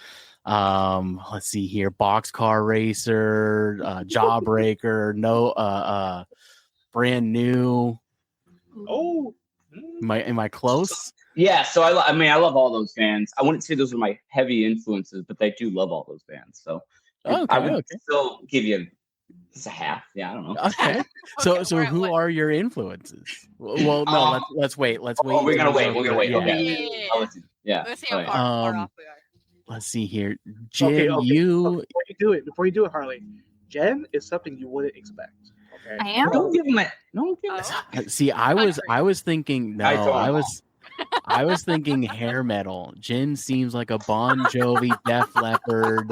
Let's see here, Boxcar Racer, Jawbreaker, Brand New. Oh, Am I close? Yeah, so I mean, I love all those bands. I wouldn't say those are my heavy influences, but I do love all those bands. So I would still give you just a half. Yeah, I don't know. Okay. So who are your influences? Well, no, let's wait. Let's wait. Oh, we're gonna wait. Yeah. Okay. Yeah. Let's see how far off we are. Let's see here, Jen. Okay. You Before you do it, Harley, Jen is something you wouldn't expect. Okay. I am. Don't give him a. Don't give him. See, I was thinking no. I was thinking hair metal. Jen seems like a Bon Jovi, Def Leppard,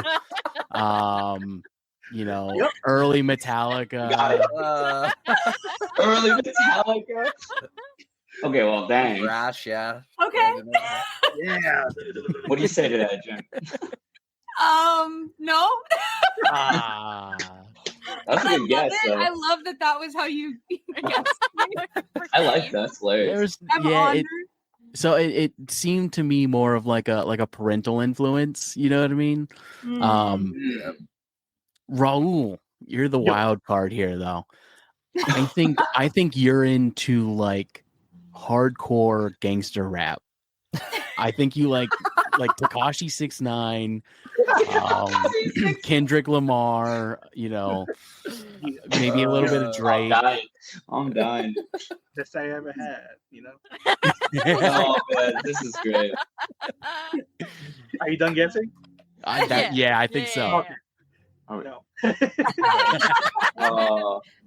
early Metallica. Early Metallica. Okay, well, dang. Rash, yeah. Okay. Yeah. What do you say to that, Jen? No. That's a good guess. I love that was how you guessed. I like that. That's hilarious. I'm honored. So it seemed to me more of like a parental influence. You know what I mean? Raul, you're the wild card here, though. I think you're into like hardcore gangster rap. I think you like Tekashi 6ix9ine, Kendrick Lamar. Maybe a little bit of Drake. I'm dying. Best I ever had. Oh man, this is great. Are you done guessing? I think so. Okay. No.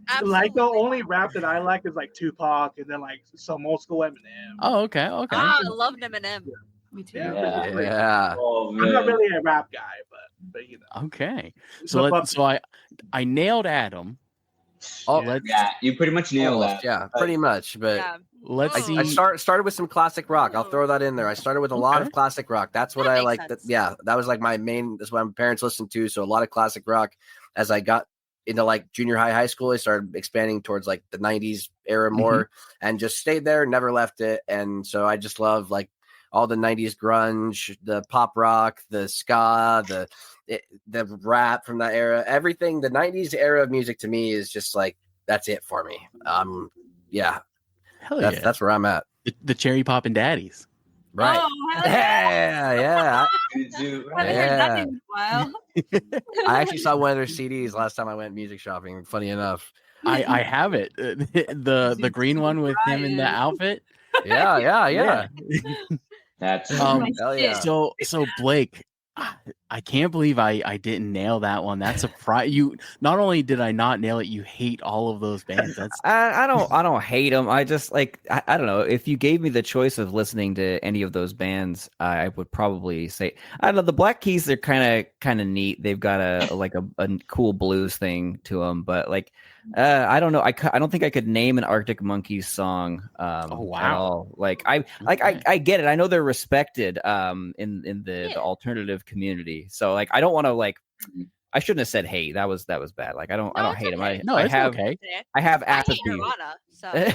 Absolutely. The only rap that I like is like Tupac and then like some old school Eminem. Oh, okay. I loved Eminem. Me too. Yeah. Oh, I'm not really a rap guy, but Okay. So I nailed Adam. You pretty much nailed that. Yeah, pretty much. But let's see. I started with some classic rock. I'll throw that in there. I started with a lot of classic rock. That's what I like. That was like my main. That's what my parents listened to. So a lot of classic rock. As I got into like junior high school, I started expanding towards like the 90s era more, and just stayed there, never left it. And so I just love like all the 90s grunge, the pop rock, the ska, the rap from that era. Everything, the 90s era of music to me is just like, that's it for me. That's where I'm at. The cherry poppin' daddies. Right. Oh, Yeah. I I actually saw one of their CDs last time I went music shopping. Funny enough. I have it. The green one with him in the outfit. Yeah. That's hell yeah. So Blake, I can't believe I didn't nail that one. That's you. Not only did I not nail it, you hate all of those bands. That's I don't hate them. I just like I don't know. If you gave me the choice of listening to any of those bands, I would probably say I don't know. The Black Keys, they're kind of neat. They've got a cool blues thing to them, but like I don't know. I don't think I could name an Arctic Monkeys song. At all. Like I get it. I know they're respected in the alternative community. So like I don't want to like. I shouldn't have said hate. That was bad. Like I don't hate him. I have apathy. I hate Nirvana, so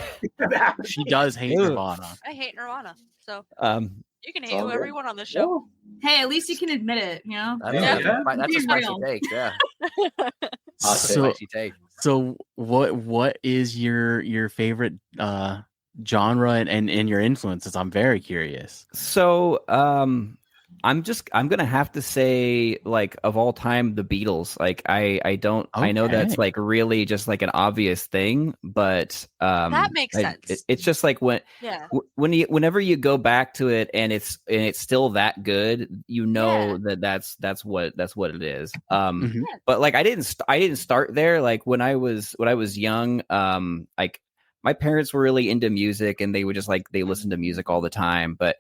she does hate Nirvana. I hate Nirvana. So you can hate all whoever good. you want on this show. Hey, at least you can admit it, That's a spicy real. take. Yeah. Spicy take. So what is your favorite genre and your influences? I'm very curious. So I'm gonna have to say, like, of all time, the Beatles. Like I know that's like really just like an obvious thing, but that makes sense. It's just like whenever you go back to it and it's still that good, that's what it is. But like I didn't start there. Like when I was young, like my parents were really into music, and they would just like they listened to music all the time. But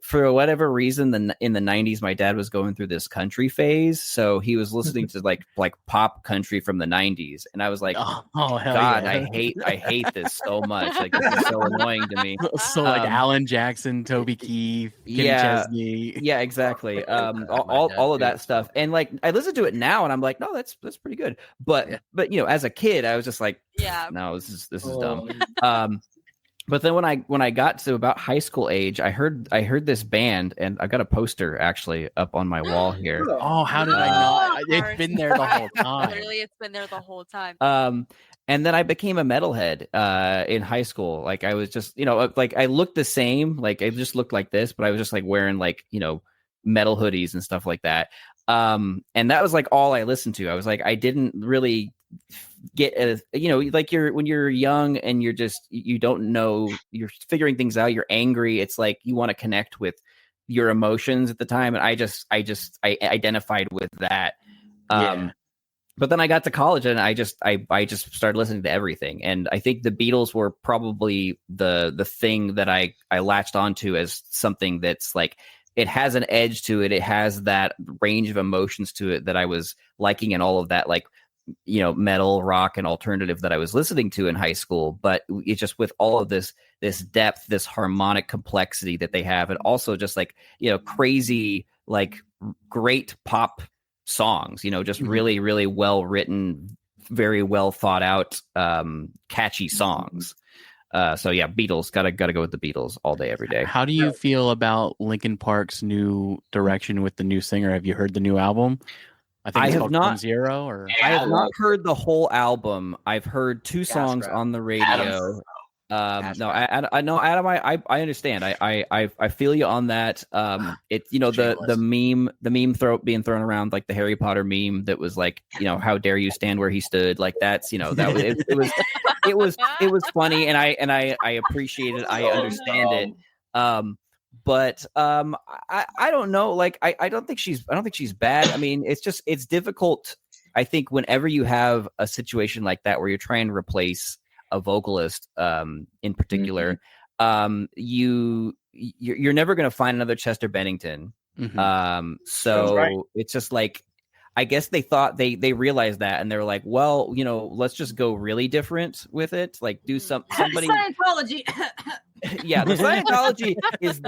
for whatever reason, in the 90s, my dad was going through this country phase, so he was listening to like pop country from the 90s, and I was like, hell God, yeah. I hate this so much. Like, this is so annoying to me. So like Alan Jackson, Toby Keith, Kenny Chesney. Yeah, exactly. All of that stuff, and like I listen to it now, and I'm like, no, that's pretty good. But you know, as a kid, I was just like, no, this is dumb. But then when I got to about high school age, I heard this band, and I've got a poster actually up on my wall here. Oh, how did I not? It's been there the whole time. Literally, it's been there the whole time. And then I became a metalhead in high school. Like I was just, you know, like I looked the same, like I just looked like this, but I was just like wearing like, you know, metal hoodies and stuff like that. And that was like all I listened to. I was like, I didn't really get you know, like when you're young and you're just, you don't know, you're figuring things out, you're angry, it's like you want to connect with your emotions at the time, and I identified with that. But then I got to college, and I just started listening to everything, and I think the Beatles were probably the thing that I latched onto as something that's like, it has an edge to it, it has that range of emotions to it that I was liking, and all of that, like, you know, metal, rock, and alternative that I was listening to in high school. But it's just with all of this depth, this harmonic complexity that they have, and also just like, you know, crazy, like great pop songs, you know, just really, really well written, very well thought out, catchy songs. So yeah, Beatles, gotta go with the Beatles all day, every day. How do you feel about Linkin Park's new direction with the new singer? Have you heard the new album? I think it's called From Zero. Or I have not heard the whole album. I've heard two songs on the radio. No, I know, Adam. I understand. I feel you on that. It's, you know, the meme being thrown around, like the Harry Potter meme that was like, you know, how dare you stand where he stood? Like that's, you know, that was it was funny, and I appreciate it. I understand it. But I don't know. Like I don't think she's bad. I mean, it's difficult. I think whenever you have a situation like that where you're trying to replace a vocalist, in particular, you're never going to find another Chester Bennington. So it's just like, I guess they thought they realized that, and they were like, well, you know, let's just go really different with it. Like do somebody Scientology. Yeah, the Scientology is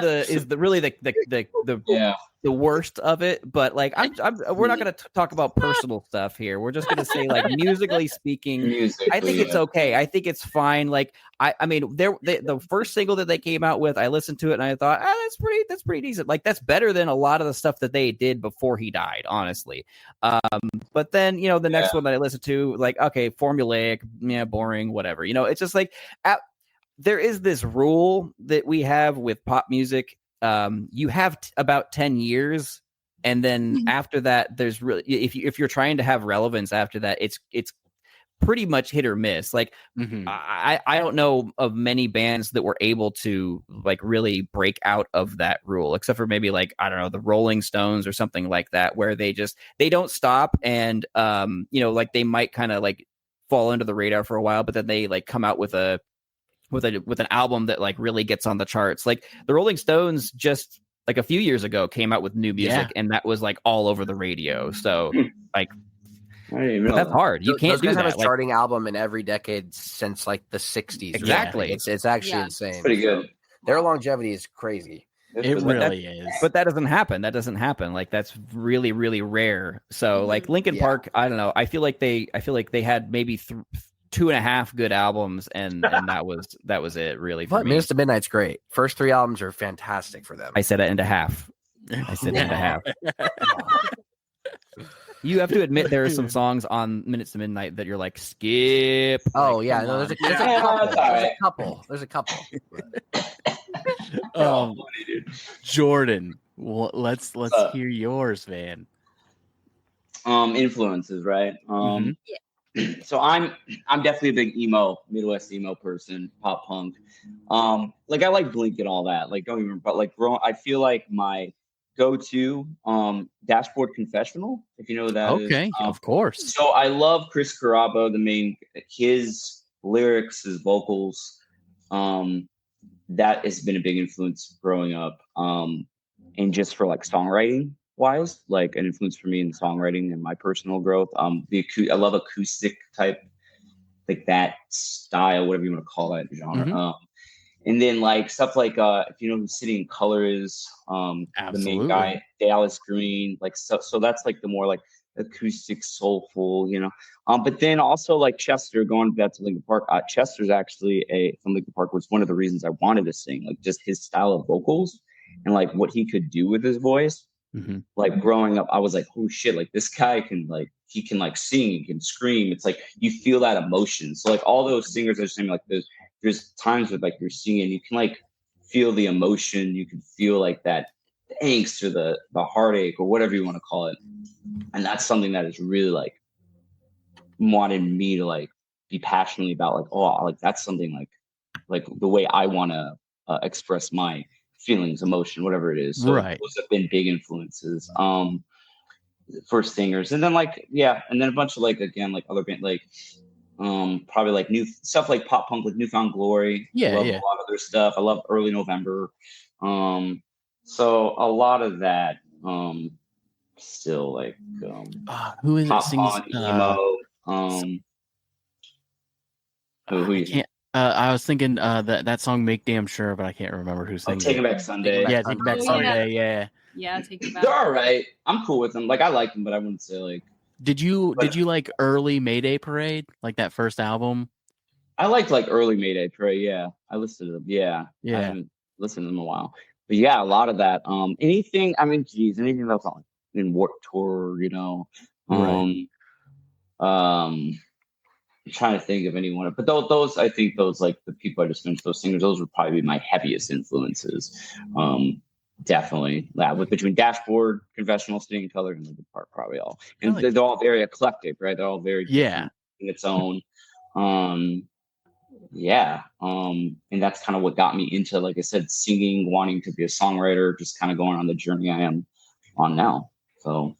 really the worst of it. But like, we're not going to talk about personal stuff here. We're just going to say, like, musically speaking, I think it's okay. I think it's fine. Like, I mean, the first single that they came out with, I listened to it and I thought, that's pretty decent. Like, that's better than a lot of the stuff that they did before he died, honestly. But then, you know, the next one that I listened to, like, okay, formulaic, boring, whatever. You know, it's just like, there is this rule that we have with pop music. You have about 10 years, and then after that, there's really, if you're trying to have relevance after that, it's pretty much hit or miss. Like, I don't know of many bands that were able to like really break out of that rule, except for maybe like, I don't know, the Rolling Stones or something like that, where they don't stop, and you know, like they might kind of like fall under the radar for a while, but then they like come out with an album that like really gets on the charts. Like the Rolling Stones just like a few years ago came out with new music, and that was like all over the radio. So like, that's hard. You can't do that. Have a charting album in every decade since like the 60s. Exactly. It's actually insane. Pretty good. Their longevity is crazy. It really is. But that doesn't happen. Like, that's really, really rare. So like Linkin Park, I don't know. I feel like they had maybe 2.5 good albums, and that was it, really, for me. Minutes to Midnight's great. First 3 albums are fantastic for them. I said it into half. You have to admit there are some songs on Minutes to Midnight that you're like, skip. Oh, like, yeah. No, there's a couple. Jordan, let's hear yours, man. Influences, right? So I'm definitely a big Midwest emo person, pop punk. Like I like Blink and all that. Like don't even, but like I feel like my go-to Dashboard Confessional, if you know what that is. Okay, of course. So I love Chris Carrabba, his lyrics, his vocals, that has been a big influence growing up. And just for like songwriting wise, like an influence for me in songwriting and my personal growth. I love acoustic type, like that style, whatever you want to call that genre. And then like stuff like if you know who City and Color is, the main guy, Dallas Green, like so that's like the more like acoustic, soulful, you know. But then also like Chester, going back to Linkin Park, Chester's actually from Linkin Park was one of the reasons I wanted to sing, like just his style of vocals and like what he could do with his voice. Like growing up, I was like, oh shit, like this guy can like, he can like sing, he can scream. It's like you feel that emotion. So like all those singers are saying like there's times with like you're singing, you can like feel the emotion, you can feel like that angst or the heartache or whatever you want to call it. And that's something that is really like wanted me to like be passionately about, like, oh, like that's something like the way I want to express my feelings, emotion, whatever it is. So those have been big influences for singers. And then like, yeah, and then a bunch of like, again, like other band, like probably like new stuff like pop punk, like Newfound Glory. I love a lot of their stuff. I love Early November. So a lot of that still like who is pop it sings punk, emo. Who you think? I was thinking that song "Make Damn Sure," but I can't remember who sings Taking it. Back Sunday. Taking Back Sunday. Yeah, Taking Back. They're all right. I'm cool with them. Like I like them, but I wouldn't say like. Did you like early Mayday Parade, like that first album? I liked like early Mayday Parade. Yeah, I listened to them. Yeah. I haven't listened to them in a while, but yeah, a lot of that. Anything. I mean, anything that's on in Warped Tour, you know. I'm trying to think of anyone, but those I think those like the people I just mentioned, those singers, those would probably be my heaviest influences. Definitely, with between Dashboard, Confessional, City and Color, and Linkin Park, probably all, and they're all very eclectic, right? They're all very different in its own. And that's kind of what got me into, like I said, singing, wanting to be a songwriter, just kind of going on the journey I am on now. So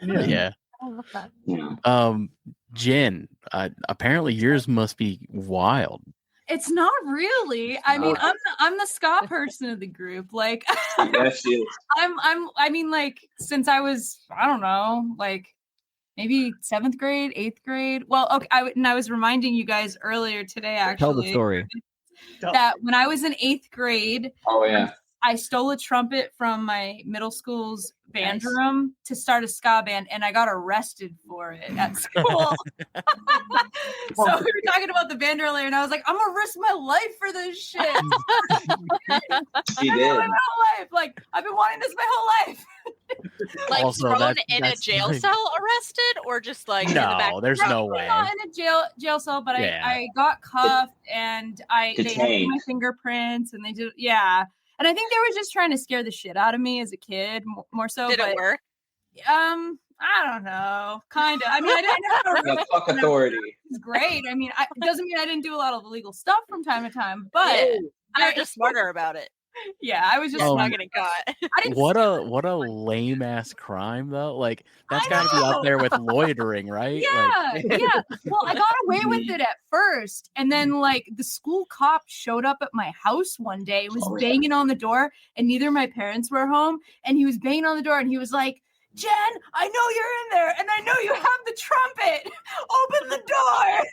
yeah. I love that. Yeah. Jen, apparently yours must be wild. It's not really. I mean, I'm the ska person of the group. Like, Yes, she is. I mean, like, since I was, I don't know, like maybe 7th grade, 8th grade. Well, okay, I was reminding you guys earlier today, actually. Tell the story. That when I was in 8th grade, Oh yeah, I stole a trumpet from my middle school's band room to start a ska band, and I got arrested for it at school. So we were talking about the band earlier, and I was like, I'm gonna risk my life for this shit. she did. My whole life. Like, I've been wanting this my whole life. Like Also, thrown in a jail cell, arrested, or just like in the back? There's no way. Not in a jail cell, but I got cuffed, and they had my fingerprints, and they did And I think they were just trying to scare the shit out of me as a kid, more so. Did it work? I don't know. Kind of. I mean, I didn't have fuck authority. It's great. I mean, it doesn't mean I didn't do a lot of illegal stuff from time to time, but You're just smarter about it. Yeah, I was just not getting caught. What a lame ass crime though. Like that's got to be up there with loitering, right? Yeah. Well, I got away with it at first, and then like the school cop showed up at my house one day, was banging on the door, and neither of my parents were home, and he was banging on the door, and he was like, Jen, I know you're in there, and I know you have the trumpet. Open the door.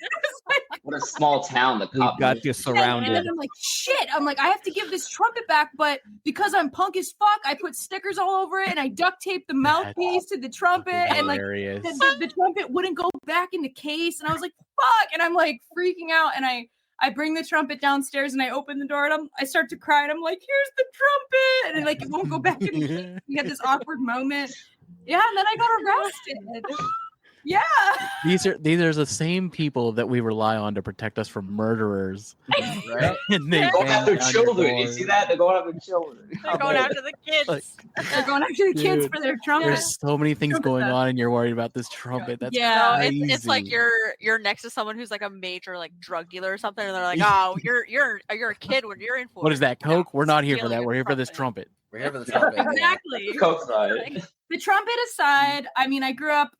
What a small town. The cop got you surrounded. And I'm like, shit. I'm like, I have to give this trumpet back, but because I'm punk as fuck, I put stickers all over it, and I duct taped the mouthpiece to the trumpet, and like the trumpet wouldn't go back in the case, and I was like, fuck, and I'm like freaking out, and I bring the trumpet downstairs, and I open the door, and I start to cry, and I'm like, here's the trumpet, and like it won't go back in the case. We had this awkward moment. Yeah, and then I got arrested. Yeah. These are the same people that we rely on to protect us from murderers. Right? And they go after children. You see that? They're going after children. They're going after the kids. They're going after the kids for their trumpet. There's so many things going on, and you're worried about this trumpet. That's crazy. It's like you're next to someone who's like a major like drug dealer or something, and they're like, oh, you're a kid when you're in for. What is that, Coke? We're not here for that. We're here for this trumpet. We're here for the trumpet. Exactly. Coke side. The trumpet aside, I mean, I grew up,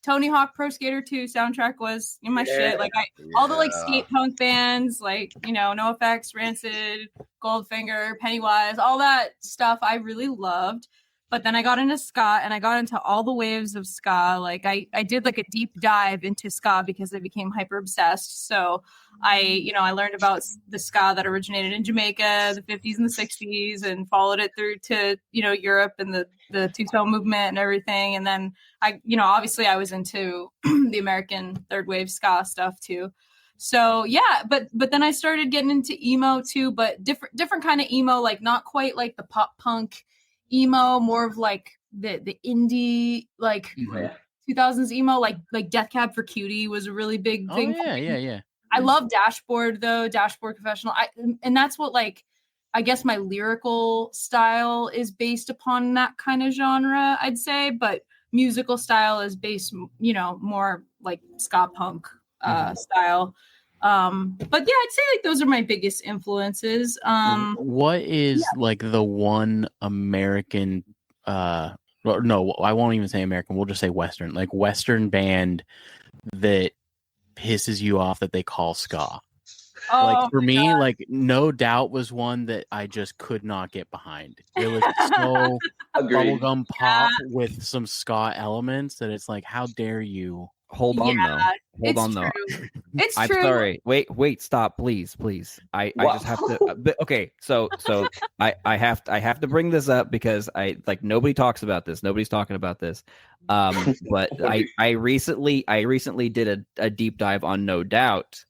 Tony Hawk Pro Skater 2 soundtrack was my shit. Like all the like skate punk bands, like NoFX, Rancid, Goldfinger, Pennywise, all that stuff I really loved. But then I got into ska and I got into all the waves of ska. Like I did like a deep dive into ska because I became hyper obsessed. So I learned about the ska that originated in Jamaica, the 50s and the 60s, and followed it through to, Europe and the two-tone movement and everything. And then obviously I was into the American third wave ska stuff too. So yeah, but then I started getting into emo too, but different kind of emo, like not quite like the pop punk emo, more of like the indie, like 2000s emo, like Death Cab for Cutie was a really big thing. Yeah. I love Dashboard though, Dashboard Confessional. And that's what like I guess my lyrical style is based upon that kind of genre, I'd say, but musical style is based, more like ska punk style. But yeah, I'd say like those are my biggest influences. What is like the one American no, I won't even say American, we'll just say Western, like Western band that pisses you off that they call ska? Like for me, like No Doubt was one that I just could not get behind. It was so bubblegum pop with some ska elements that it's like, how dare you? Hold on though. It's I'm true. sorry. Wait, stop, please. I just have to. But okay, so I have to bring this up because nobody talks about this. Nobody's talking about this. But I recently did a deep dive on No Doubt.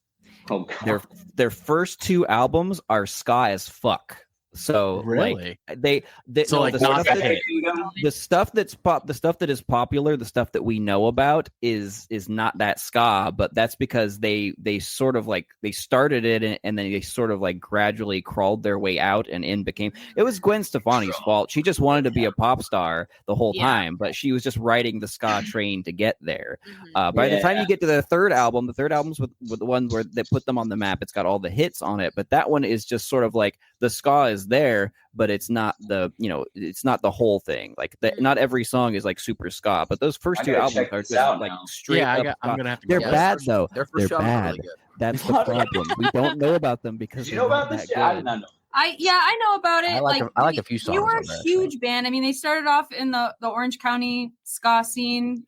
Oh, God. Their first two albums are ska as fuck. So really, they so like not the stuff that is popular, the stuff that we know about is not that ska, but that's because they sort of like they started it and then they sort of like gradually crawled their way out and became. It was Gwen Stefani's fault. She just wanted to be a pop star the whole time, but she was just riding the ska train to get there. By the time you get to the third album's with the one where they put them on the map. It's got all the hits on it, but that one is just sort of like the ska is there, but it's not it's not the whole thing. Like not every song is like super ska, but those first two albums are just like straight up. I'm gonna have to. They're bad though. They're bad. Really good. That's the problem. We don't know about them because you know about this? I did not know. I know about it. I like a few songs. You were a huge band. I mean, they started off in the Orange County ska scene,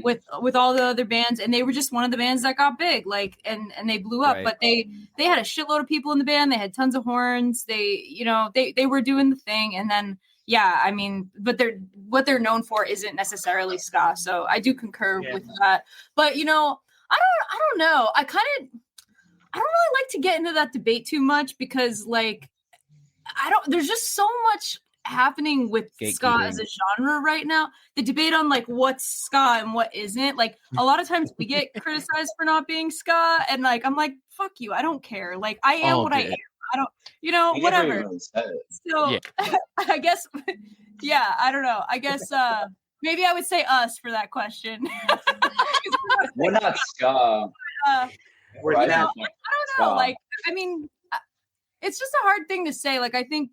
with all the other bands, and they were just one of the bands that got big, like, and they blew up. Right. But they had a shitload of people in the band. They had tons of horns. They were doing the thing, and then I mean, but what they're known for isn't necessarily ska. So I do concur with that. But I don't know. I don't really like to get into that debate too much because there's just so much happening with ska as a genre right now. The debate on like what's ska and what isn't, like a lot of times we get criticized for not being ska and like, I'm like, fuck you. I don't care. Like I am what I am. I don't, whatever. So I guess, I don't know. I guess, maybe I would say us for that question. We're not ska. I don't know. Like, I mean, it's just a hard thing to say. Like, I think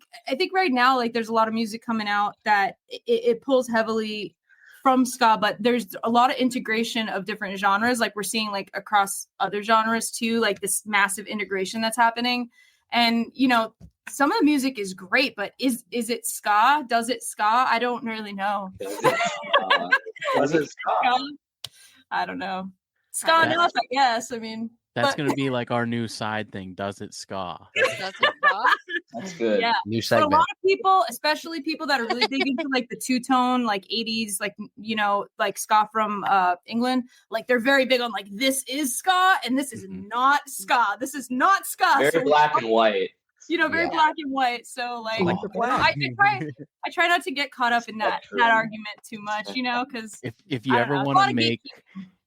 right now, like, there's a lot of music coming out that it pulls heavily from ska, but there's a lot of integration of different genres. Like, we're seeing like across other genres too, like this massive integration that's happening. And some of the music is great, but is it ska? Does it ska? I don't really know. Does it ska? I don't know. Ska enough, I guess. I mean. That's going to be like our new side thing. Does it ska? Does it ska? That's good. Yeah. New segment. But a lot of people, especially people that are really big into like the two-tone, like 80s, like, like ska from England, like they're very big on like, this is ska and this is not ska. This is not ska. Very black and white. Very black and white. So like I try not to get caught up in that argument too much, because if you ever want to make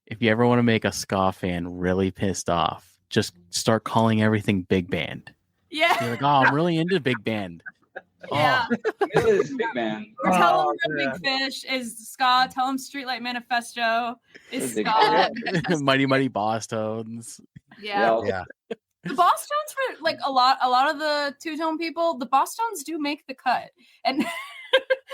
if you ever want to make a ska fan really pissed off, just start calling everything big band. Yeah. You're like, oh, I'm really into big band. Yeah. It is big band. Or tell them Real Big Fish is ska. Tell them Streetlight Manifesto is ska. Mighty Mighty Boss Tones. Yeah. The boss tones for like a lot of the two-tone people, the boss tones do make the cut. And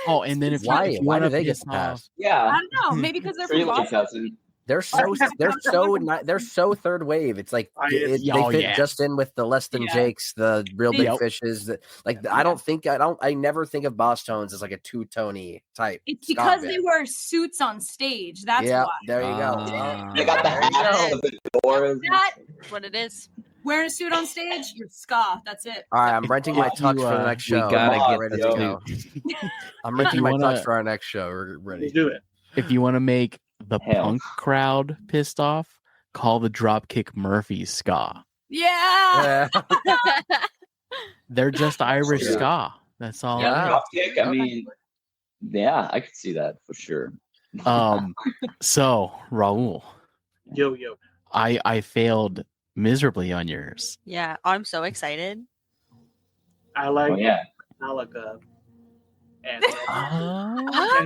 Oh, and then if Why you do want to they get piss the off, pass? Yeah. I don't know, maybe because they're from Treat like Boston. cousin. They're so third wave. It's like they fit just in with the Less Than Jakes, the Real Big Fishes. I never think of boss tones as like a two-tony type. It's because they wear suits on stage. That's why. There you go. They got the hats with the doors. That's what it is. Wearing a suit on stage, you're ska. That's it. All right, I'm renting my tux for the next show. We gotta get ready this to go. I'm renting my tux for our next show. We're ready. Let's do it. if you want to make the punk crowd pissed off, call the Dropkick Murphys ska. Yeah. They're just Irish ska. That's all. Dropkick, I mean, yeah, I could see that for sure. So Raul, Yo. I failed miserably on yours. Yeah, I'm so excited. I like Metallica. And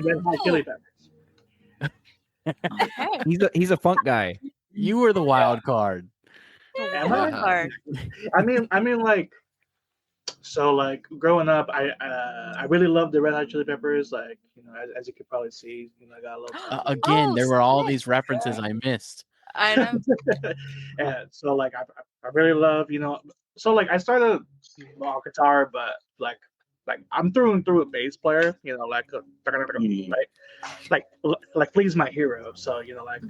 Red Hot Chili Peppers. He's a funk guy. You were the wild card. Am I? I mean, like, so like growing up, I really loved the Red Hot Chili Peppers. Like, you know, as you could probably see, you know, I got a little. Again, there were all these references I missed. I know. And so like I really love, you know, so like I started on guitar, but like I'm through and through a bass player, you know, like Flea's my hero. So, you know, like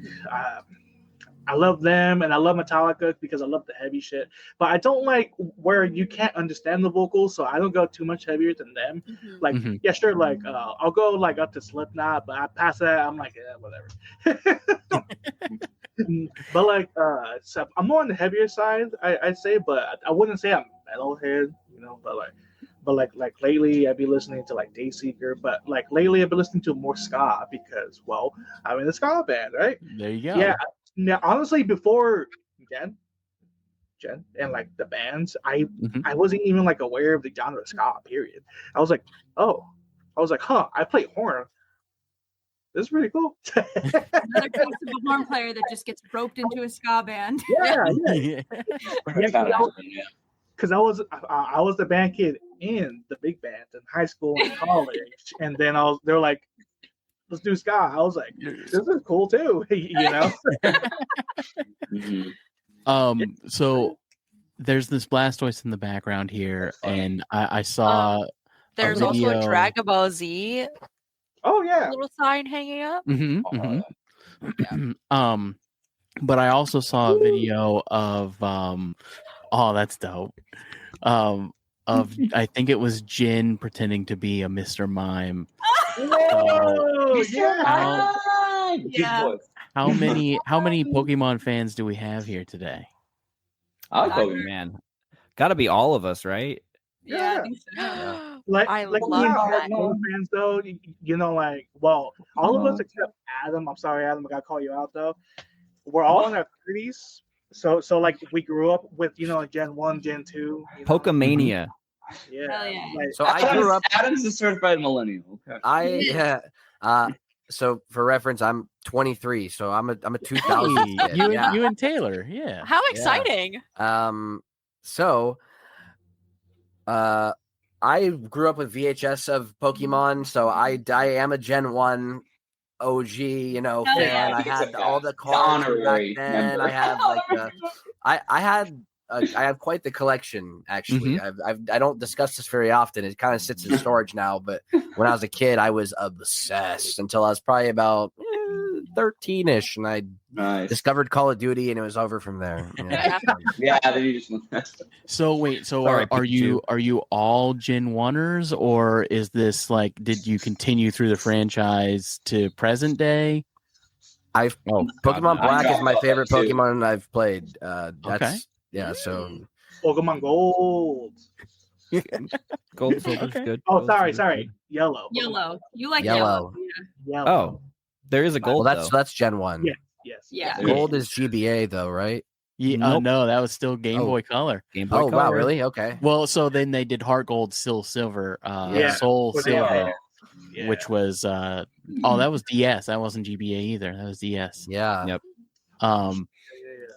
I love them and I love Metallica because I love the heavy shit. But I don't like where you can't understand the vocals, so I don't go too much heavier than them. Like, yeah, sure, like I'll go like up to Slipknot, but I pass that, I'm like, yeah, whatever. But like so I'm more on the heavier side, I'd say, but I wouldn't say I'm metalhead, you know, but like lately I've been listening to like Dayseeker, but like lately I've been listening to more ska because, well, I'm in a ska band, right? There you go. Yeah. Now, honestly, before Jen, and like the bands, I wasn't even like aware of the genre of ska. Period. I was like, huh, I play horn. This is pretty cool. Another case of a horn player that just gets roped into a ska band. Yeah. Because I was the band kid in the big band in high school and college, and then they were like, let's do ska. I was like, this is cool too, you know. So there's this Blastoise in the background here, and I saw there's also a Dragon Ball Z. Oh yeah, little sign hanging up. But I also saw a video of that's dope. Of I think it was Jin pretending to be a Mr. Mime. How many Pokemon fans do we have here today? Man, gotta be all of us, right? Yeah. I think so. Like love fans though, you know, like, well, all of us except Adam. I'm sorry, Adam, I gotta call you out though. We're all in our 30s, so like we grew up with, you know, Gen 1, Gen 2. You know? Pokemania. Yeah. Like, So I grew up. Adam's a certified millennial. Okay. So for reference, I'm 23, so I'm a 2000. Hey, you and Taylor, yeah. How exciting! So, I grew up with VHS of Pokemon, so I am a Gen 1 OG, you know, fan. Yeah. I had all the cards back then. I had like I have quite the collection, actually. I don't discuss this very often. It kind of sits in storage now, but when I was a kid, I was obsessed until I was probably about 13-ish, and I discovered Call of Duty, and it was over from there. Yeah, then you just. So wait, are you all Gen 1ers, or is this like, did you continue through the franchise to present day? Pokemon Black is my favorite Pokemon I've played. Okay. Yeah, so Pokemon Gold. Gold, silver's good. Oh, sorry. Yellow. You like yellow. Yellow. Oh, there is a gold. Well, that's Gen 1. Yes. Yeah. Gold is GBA though, right? Yeah, Nope. no, that was still Game Boy Color. Game Boy Oh Color. wow, really? Okay. Well, so then they did Heart Gold, Still Silver, Soul Silver, which was that was DS. That wasn't GBA either. That was DS. Yeah. Yep.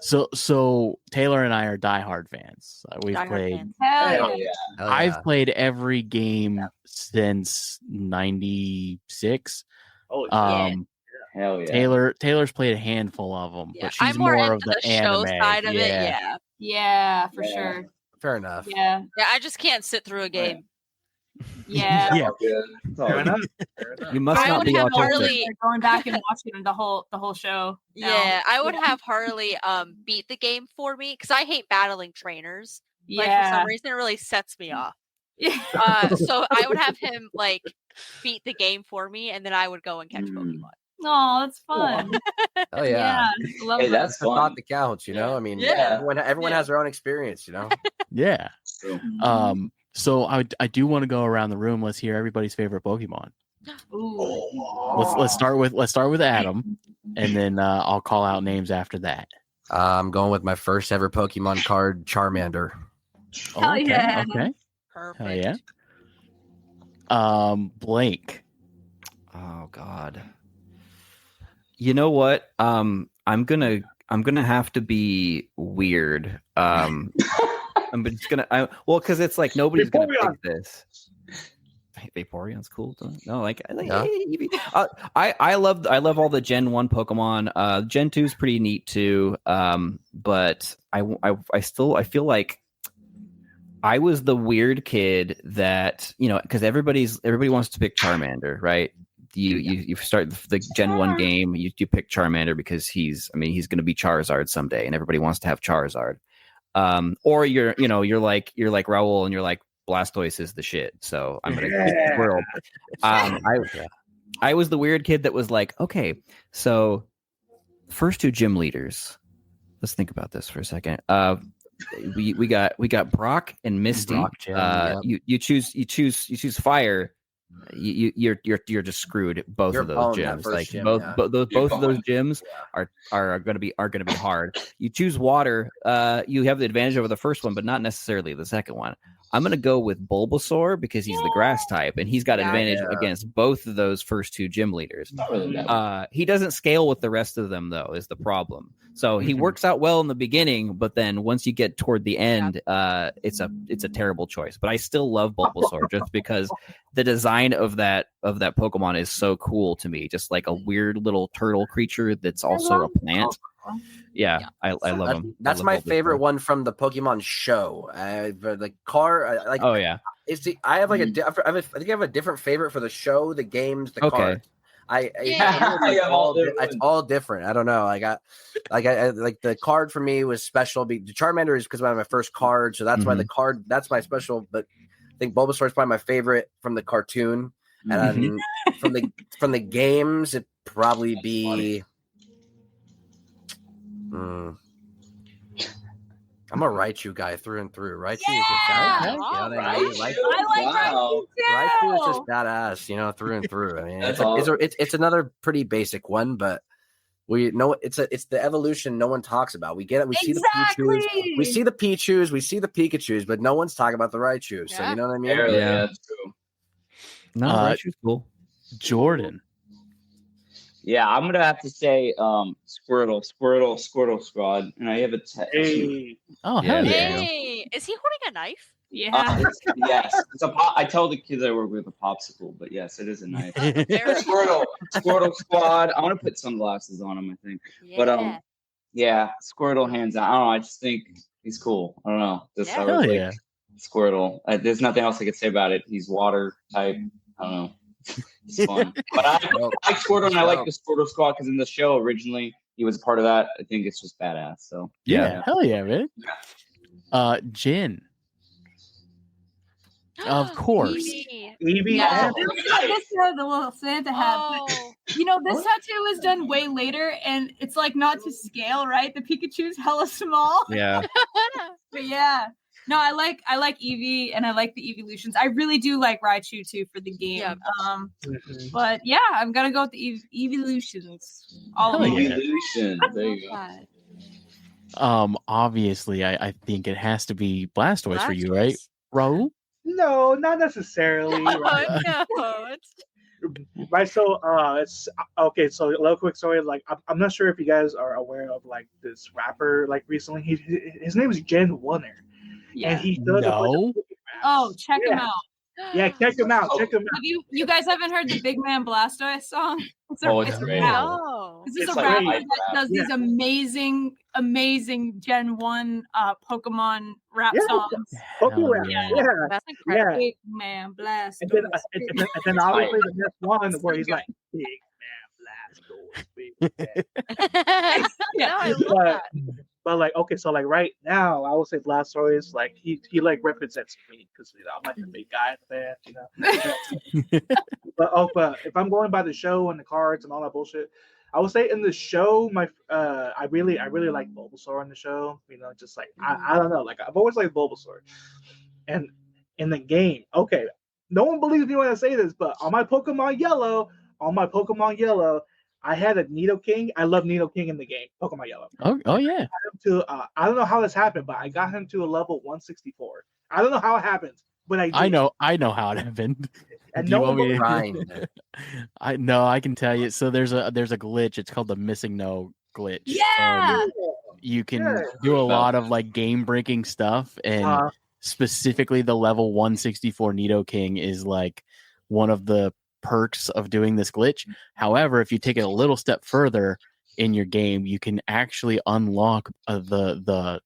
So Taylor and I are diehard fans. We've Diehard played. fans. Hell yeah. Hell I've yeah. played every game since '96. Oh, Hell yeah. Taylor's played a handful of them, Yeah, but she's I'm more more into of the show anime side of it. Yeah. Yeah, for Yeah. sure. Fair enough. Yeah. Yeah, I just can't sit through a game. Yeah. Yeah. It's all Fair good. enough. Fair enough. You must I not would be have autistic. Harley. Going back and watching the whole show. now. Yeah, I would have Harley beat the game for me because I hate battling trainers. Like for Yeah. some reason, it really sets me off. Yeah. So I would have him like beat the game for me, and then I would go and catch Pokemon. Oh, that's fun. Oh yeah. Love Hey, that. that's That's the thought fun. that counts, you know. I mean, Yeah. everyone Yeah. has their own experience, you know. Yeah. True. So I do want to go around the room. Let's hear everybody's favorite Pokemon. Ooh. Let's start with Adam, and then I'll call out names after that. I'm going with my first ever Pokemon card, Charmander. Hell okay, yeah. okay. Perfect. Hell yeah. Blake. Oh God. You know what? I'm gonna have to be weird. I'm just gonna because it's like nobody's gonna pick this. Vaporeon's cool. No, Yeah. I love all the Gen 1 Pokemon. Gen 2 is pretty neat too. But I feel like I was the weird kid that, because everybody wants to pick Charmander, right? You start the Gen 1 game, you pick Charmander because he's going to be Charizard someday, and everybody wants to have Charizard. Or you're like Raul and you're like, Blastoise is the shit, so I'm gonna keep the world. I was the weird kid that was like, okay, so first two gym leaders. Let's think about this for a second. We got Brock and Misty. Brock gym, You choose fire. You're just screwed. Both You're of those boned that gyms, first like gym, both yeah. both of those gyms are gonna be hard. You choose water. You have the advantage over the first one, but not necessarily the second one. I'm gonna go with Bulbasaur because he's the grass type, and he's got advantage against both of those first two gym leaders. He doesn't scale with the rest of them, though, is the problem. So he works out well in the beginning, but then once you get toward the end, it's a terrible choice. But I still love Bulbasaur just because the design of that Pokemon is so cool to me. Just like a weird little turtle creature that's also a plant. Yeah, I love him. That's my favorite one from the Pokemon show. The car, Oh yeah, I have like I think I have a different favorite for the show, the games, the cards. It's all different. I don't know. I like the card for me was special. The Charmander is because of my first card, so that's why the card that's my special. But I think Bulbasaur is probably my favorite from the cartoon, and from the games, it'd probably be. I'm a Raichu guy through and through. Raichu is just Raichu is just badass, through and through. I mean, it's another pretty basic one, but we know it's the evolution no one talks about. We get it. We see the Pichus, we see the Pichus, we see the Pikachus, but no one's talking about the Raichu. So you know what I mean? Yeah, that's true. No, Raichu's cool. Jordan. Yeah, I'm gonna have to say Squirtle Squad, and I have a Oh hell yeah! Hey, is he holding a knife? Yeah. Yes, it's I tell the kids I work with a popsicle, but yes, it is a knife. Squirtle Squad. I want to put sunglasses on him, I think. Yeah. But yeah, Squirtle hands out. I don't know. I just think he's cool. I don't know. Just I was Hell like, yeah. Squirtle. There's nothing else I could say about it. He's water type. I don't know. It's fun. But I like Squirtle, and I like the Squirtle Squad because in the show originally he was a part of that. I think it's just badass. So Yeah, hell yeah, man. Jin. Of course. Eevee. Yeah. This the little Santa hat. Oh. This tattoo was done way later, and it's like not to scale, right? The Pikachu's hella small. Yeah. But yeah. No, I like Eevee, and I like the evolutions. I really do like Raichu too for the game. Yeah. But yeah, I'm gonna go with the evolutions. All of them. Evolution. There you go. Obviously, I think it has to be Blastoise for you, right, Raul? No, not necessarily. No, it's Right, so it's okay. So a little quick story. Like, I'm not sure if you guys are aware of like this rapper. Like recently, his name is Gen Wonner, and he does a bunch of No. cooking raps. Oh, check him out. Yeah, check him out. Check him out. Have you guys haven't heard the Big Man Blastoise song? It's a, Oh, it's it's a great. rap. No. This is It's a like rapper great. that does these amazing Gen 1 Pokemon rap Yeah. songs. Pokemon Hell rap. yeah. Yeah, That's incredible. yeah. Big Man Blastoise. And then obviously the next one where he's like, "Big Man Blastoise, big man." No, I love But, that. but like, okay, so like right now, I would say Blastoise, like he like represents me because I'm like the big guy in the band, But if I'm going by the show and the cards and all that bullshit, I would say in the show, I really like Bulbasaur in the show. Just like I don't know, like I've always liked Bulbasaur, and in the game, okay, no one believes me when I say this, but on my Pokemon Yellow, I had a Nidoking. I love Nidoking in the game, Pokemon Yellow. Oh yeah. I don't know how this happened, but I got him to a level 164. I don't know how it happens, but I did. I know how it happened. And Do no you one want me to Grind. I can tell you. So there's a glitch. It's called the missing no glitch. Yeah. And you can Yeah. do a lot of like game breaking stuff, and specifically the level 164 Nidoking is like one of the perks of doing this glitch. However, if you take it a little step further in your game, you can actually unlock the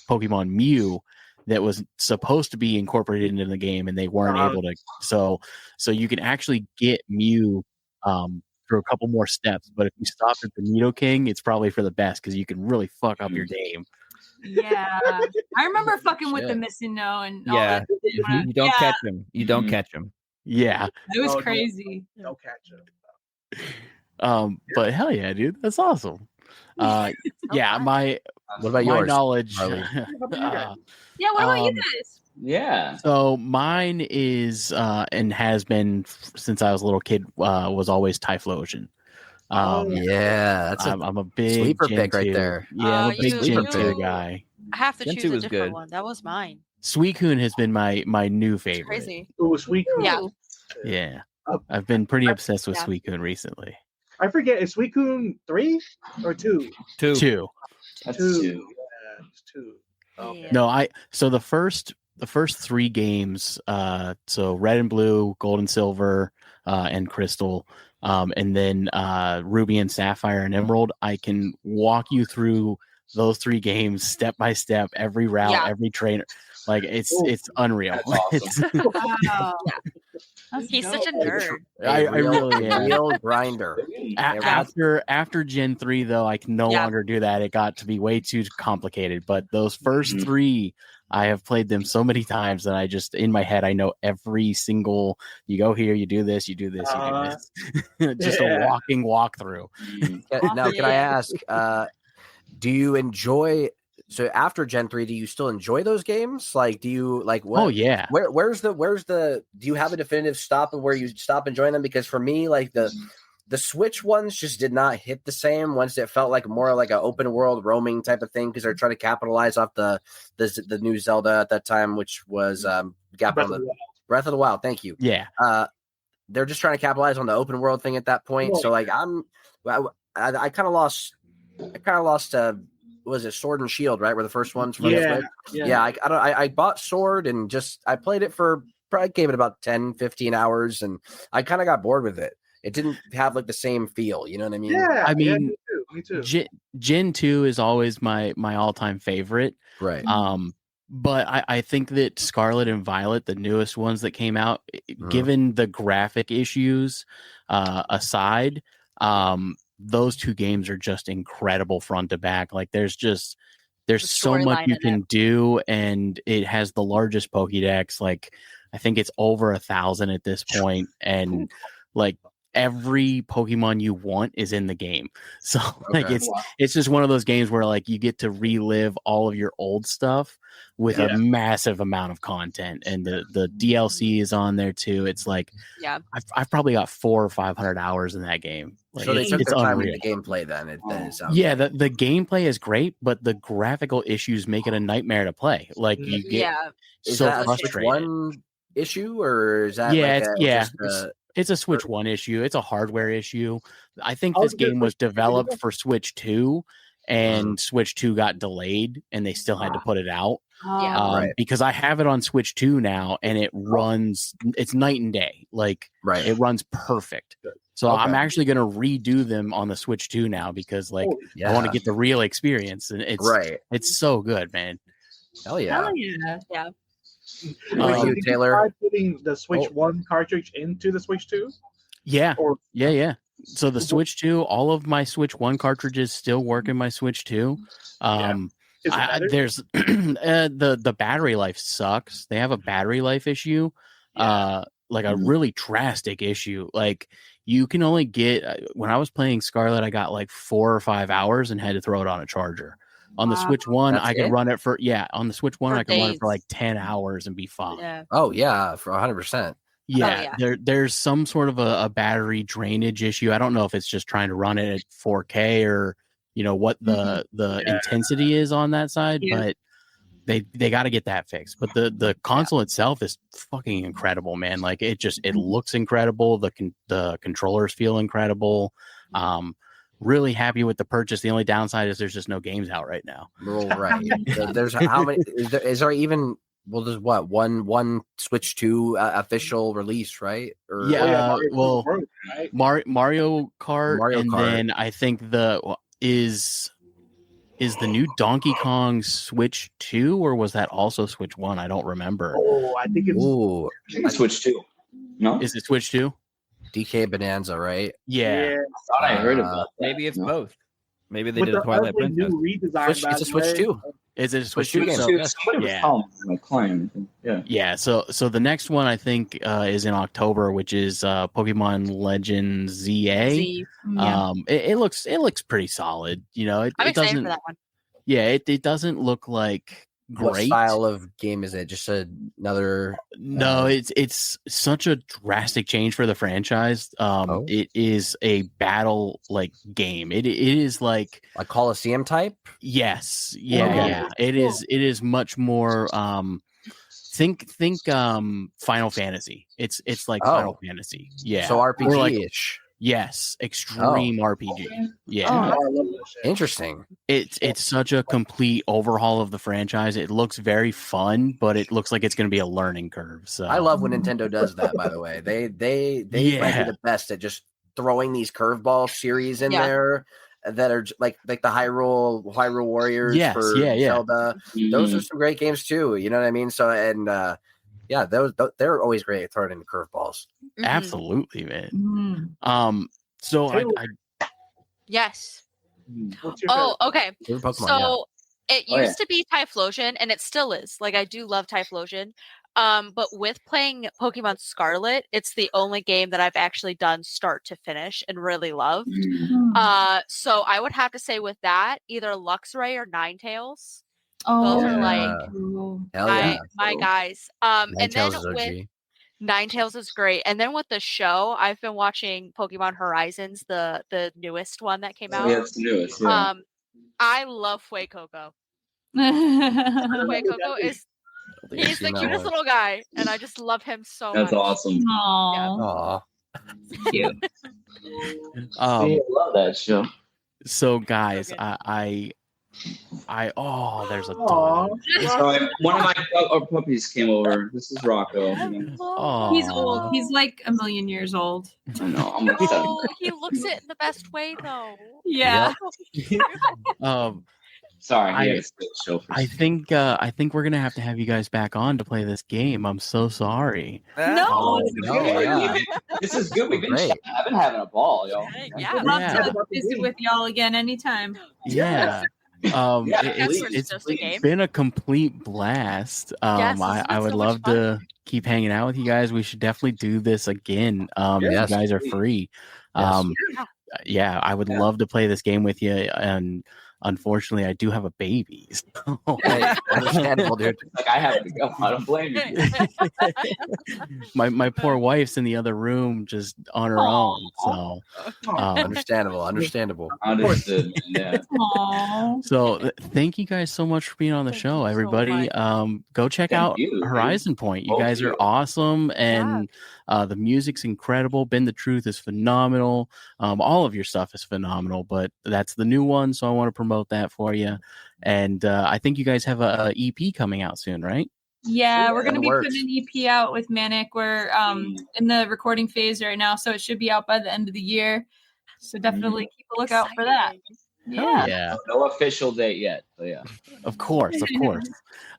Pokemon Mew that was supposed to be incorporated into the game, and they weren't able to. So you can actually get Mew through a couple more steps. But if you stop at the Nidoking, it's probably for the best because you can really fuck up your game. Yeah. I remember fucking with the Shit. missing no and all Yeah. that. You don't catch him. You don't catch him. Yeah. It was Oh, no. crazy. No catch up. But hell yeah, dude, that's awesome. Yeah, my What about my yours? knowledge. Harley? Yeah, what about you Um, guys? Yeah. So mine is and has been since I was a little kid was always Typhlosion. Yeah, that's a I'm a big sleeper Gen pick right 2. there. Yeah, I'm a big Gen 2 you- guy. I have to Gen choose 2 a is different good. one. That was mine. Suicune has been my new favorite. Crazy. Ooh, Sweet. Yeah. Yeah, I've been pretty obsessed with Yeah. Suicune recently. I forget. Is Suicune 3 or 2? Two. That's 2. two. Yeah, it's 2. Okay. Yeah. No, so the first 3 games, so Red and Blue, Gold and Silver, and Crystal, and then Ruby and Sapphire and Emerald. I can walk you through those 3 games step by step, every route, Yeah. every trainer. Like it's unreal. That's awesome. Wow. He's such a nerd. I really am. real grinder. After Gen 3, though, I can no Yeah. longer do that. It got to be way too complicated. But those first 3, I have played them so many times that I just, in my head, I know every single, you go here, you do this, you do this, you do this. Just a walking walkthrough. Now, can I ask, do you enjoy, so after Gen 3, do you still enjoy those games? Like, do you like what? Oh, yeah. Where's the do you have a definitive stop of where you stop enjoying them? Because for me, like the Switch ones just did not hit the same once. It felt like more like an open world roaming type of thing because they're trying to capitalize off the new Zelda at that time, which was Breath of the Wild. Thank you. Yeah. They're just trying to capitalize on the open world thing at that point. So like I kind of lost was it Sword and Shield, right? Were the first ones from the Switch? Yeah. I bought Sword and just I played it for probably gave it about 10, 15 hours and I kind of got bored with it. It didn't have like the same feel, you know what I mean? Yeah, I mean, me too. Gen 2 is always my all-time favorite. Right. But I think that Scarlet and Violet, the newest ones that came out, given the graphic issues aside, those 2 games are just incredible front to back. Like there's so much you can do, and it has the largest Pokédex. Like I think it's over 1,000 at this point, and like every Pokemon you want is in the game. So like it's just one of those games where like you get to relive all of your old stuff with a massive amount of content, and the DLC is on there too. It's like I've probably got 400 or 500 hours in that game. Like, so they took it's their time unreal. with the gameplay then. It sounds Yeah, the gameplay is great, but the graphical issues make it a nightmare to play. Like you get Is so that a Switch frustrated. one issue or is that It's a Switch 1 issue. It's a hardware issue. I think Oh, this because game was Switch 2 developed for Switch 2, and Switch 2 got delayed, and they still had to put it out. Yeah. Right. Because I have it on Switch 2 now, and it runs. It's night and day. Like, Right. it runs perfect. So Okay. I'm actually going to redo them on the Switch 2 now because, like, Yeah. I want to get the real experience, and it's so good, man. Hell yeah. Hell yeah. Yeah. You, did Taylor? try putting the Switch 1 cartridge into the Switch 2? Yeah. Or Yeah. So the Switch 2, all of my Switch 1 cartridges still work in my Switch 2. is it better? There's the battery life sucks. They have a battery life issue, like a really drastic issue. Like, you can only get when I was playing Scarlet, I got like 4 or 5 hours and had to throw it on a charger. On the Switch 1, That's I could it? run it for on the Switch 1, For I could run it for days. like 10 hours and be fine. Yeah. Oh yeah, for 100%. Yeah, there's some sort of a battery drainage issue. I don't know if it's just trying to run it at 4K or what the intensity is on that side, but they got to get that fixed. But the console itself is fucking incredible, man. Like, it looks incredible. The controllers feel incredible. Really happy with the purchase. The only downside is there's just no games out right now. Right. There's how many? Is there even? Well, there's what one Switch 2 official release, right? Or Mario Kart, and then I think is the new Donkey Kong Switch 2, or was that also Switch 1? I don't remember. Oh, I think it's Switch 2. No, is it Switch 2? DK Bonanza, right? Yeah. I thought I heard about that. Maybe it's both. Maybe they with did a the Twilight ugly Princess. new redesign. It's a Switch 2. Is it a Switch Switch 2 2 game? game. Somebody was Yeah. telling me, claim. Yeah. So the next one I think is in October, which is Pokemon Legends ZA. It looks pretty solid. I'm it excited doesn't. for that one. Yeah, it doesn't look like great. What style of game is it? Just another? No, it's such a drastic change for the franchise. It is a battle like game. It is like a Coliseum type. Yes, yeah. It is much more. Think Final Fantasy. It's like Final Fantasy. Yeah. So RPG-ish. Yes, extreme RPG. Yeah. I love that shit. Interesting. It's such a complete overhaul of the franchise. It looks very fun, but it looks like it's going to be a learning curve. So I love when Nintendo does that. By the way, they might be the best at just throwing these curveball series in there that are like the Hyrule Warriors for Zelda. Those are some great games too. You know what I mean? So they're always great at throwing in curveballs. Mm-hmm. Absolutely, man. So I yes. What's your Okay. Pokemon, So it used to be Typhlosion, and it still is. Like, I do love Typhlosion. But with playing Pokemon Scarlet, it's the only game that I've actually done start to finish and really loved. So I would have to say with that, either Luxray or Ninetales. Those are like my guys. And then with Ninetales is great. And then with the show, I've been watching Pokemon Horizons, the newest one that came out. Yeah, it's the newest. Yeah. I love Fuecoco. Fuecoco he's the cutest little guy, and I just love him so much. That's awesome. Aww. Cute. I love that show. So guys, So there's a dog. Sorry, one of my puppies came over. This is Rocco. He's old. He's like a million years old. I know. I'm upset. Oh, he looks it in the best way, though. Yeah. Sorry, I think we're gonna have to have you guys back on to play this game. I'm so sorry. This is good. We've been I've been having a ball, yo. I'd love to visit with y'all again anytime. Yeah. It's been a complete blast. I would love to keep hanging out with you guys. We should definitely do this again. If you guys are free. yeah, I would love to play this game with you. And unfortunately, I do have a baby. So. Hey, understandable, dude. Like I have to go. I don't blame you. my poor wife's in the other room, just on her own. So Understandable. Understood. Yeah. So thank you guys so much for being on the show, everybody. Go check out Horizon Point. You guys are awesome, and the music's incredible. Bend the Truth is phenomenal. All of your stuff is phenomenal, but that's the new one, so I want to promote that for you. And I think you guys have a EP coming out soon, right? Yeah, we're going to be putting an EP out with Manic. We're in the recording phase right now, so it should be out by the end of the year. So definitely keep a lookout for that. Yeah. No official date yet. So yeah. Of course.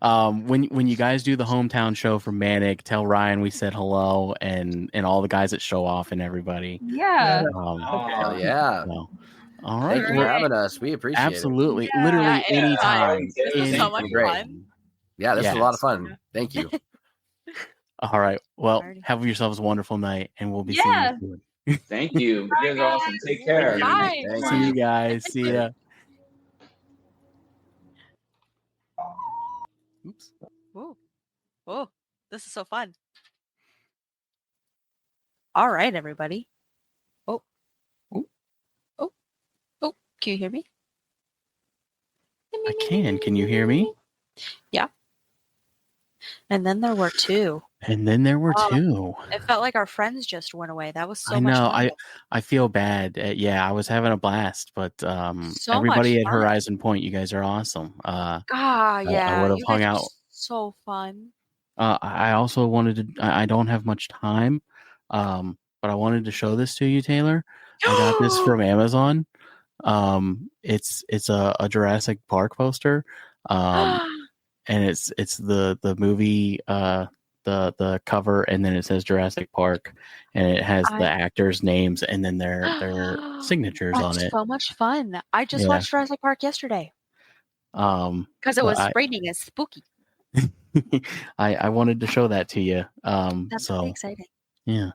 When you guys do the hometown show for Manic, tell Ryan we said hello and all the guys at Show Off and everybody. Yeah. Yeah. So, all right. Thank you for having us. We appreciate Absolutely. it. Literally anytime. This was so much fun. Yeah, this is a lot of fun. Thank you. All right. Well, have yourselves a wonderful night, and we'll be seeing you soon. Thank you. You guys are awesome. Take care. Bye. See you guys. See ya. Oops. Ooh. Oh, this is so fun. All right, everybody. Oh. Can you hear me? I can. Can you hear me? Yeah. And then there were two. It felt like our friends just went away. That was so I much know. fun. I feel bad. Yeah, I was having a blast, but So everybody much at fun. Horizon Point, you guys are awesome. Yeah. I would have you hung guys out. were so fun. I also wanted to. I don't have much time, but I wanted to show this to you, Taylor. I got this from Amazon. It's a Jurassic Park poster. And it's the movie, the cover, and then it says Jurassic Park, and it has the actors' names and then their signatures on it. So much fun! I just watched Jurassic Park yesterday. Because it was raining and spooky. I wanted to show that to you. That's so really exciting. Yeah.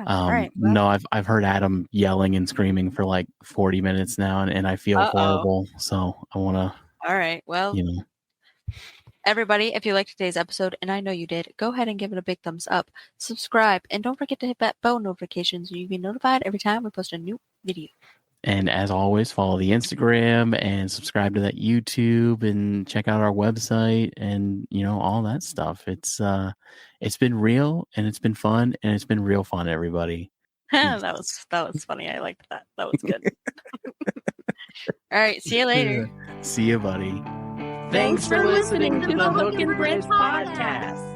All right. Well, no, I've heard Adam yelling and screaming for like 40 minutes now, and I feel horrible. So I want to. All right. Well, everybody, if you liked today's episode, and I know you did, go ahead and give it a big thumbs up, subscribe, and don't forget to hit that bell notification so you can be notified every time we post a new video. And as always, follow the Instagram and subscribe to that YouTube and check out our website and all that stuff. It's been real and it's been fun and it's been real fun, everybody. that was funny. I liked that. That was good. All right. See you later. See you, buddy. Thanks for listening to the Hook and Bridge Podcast.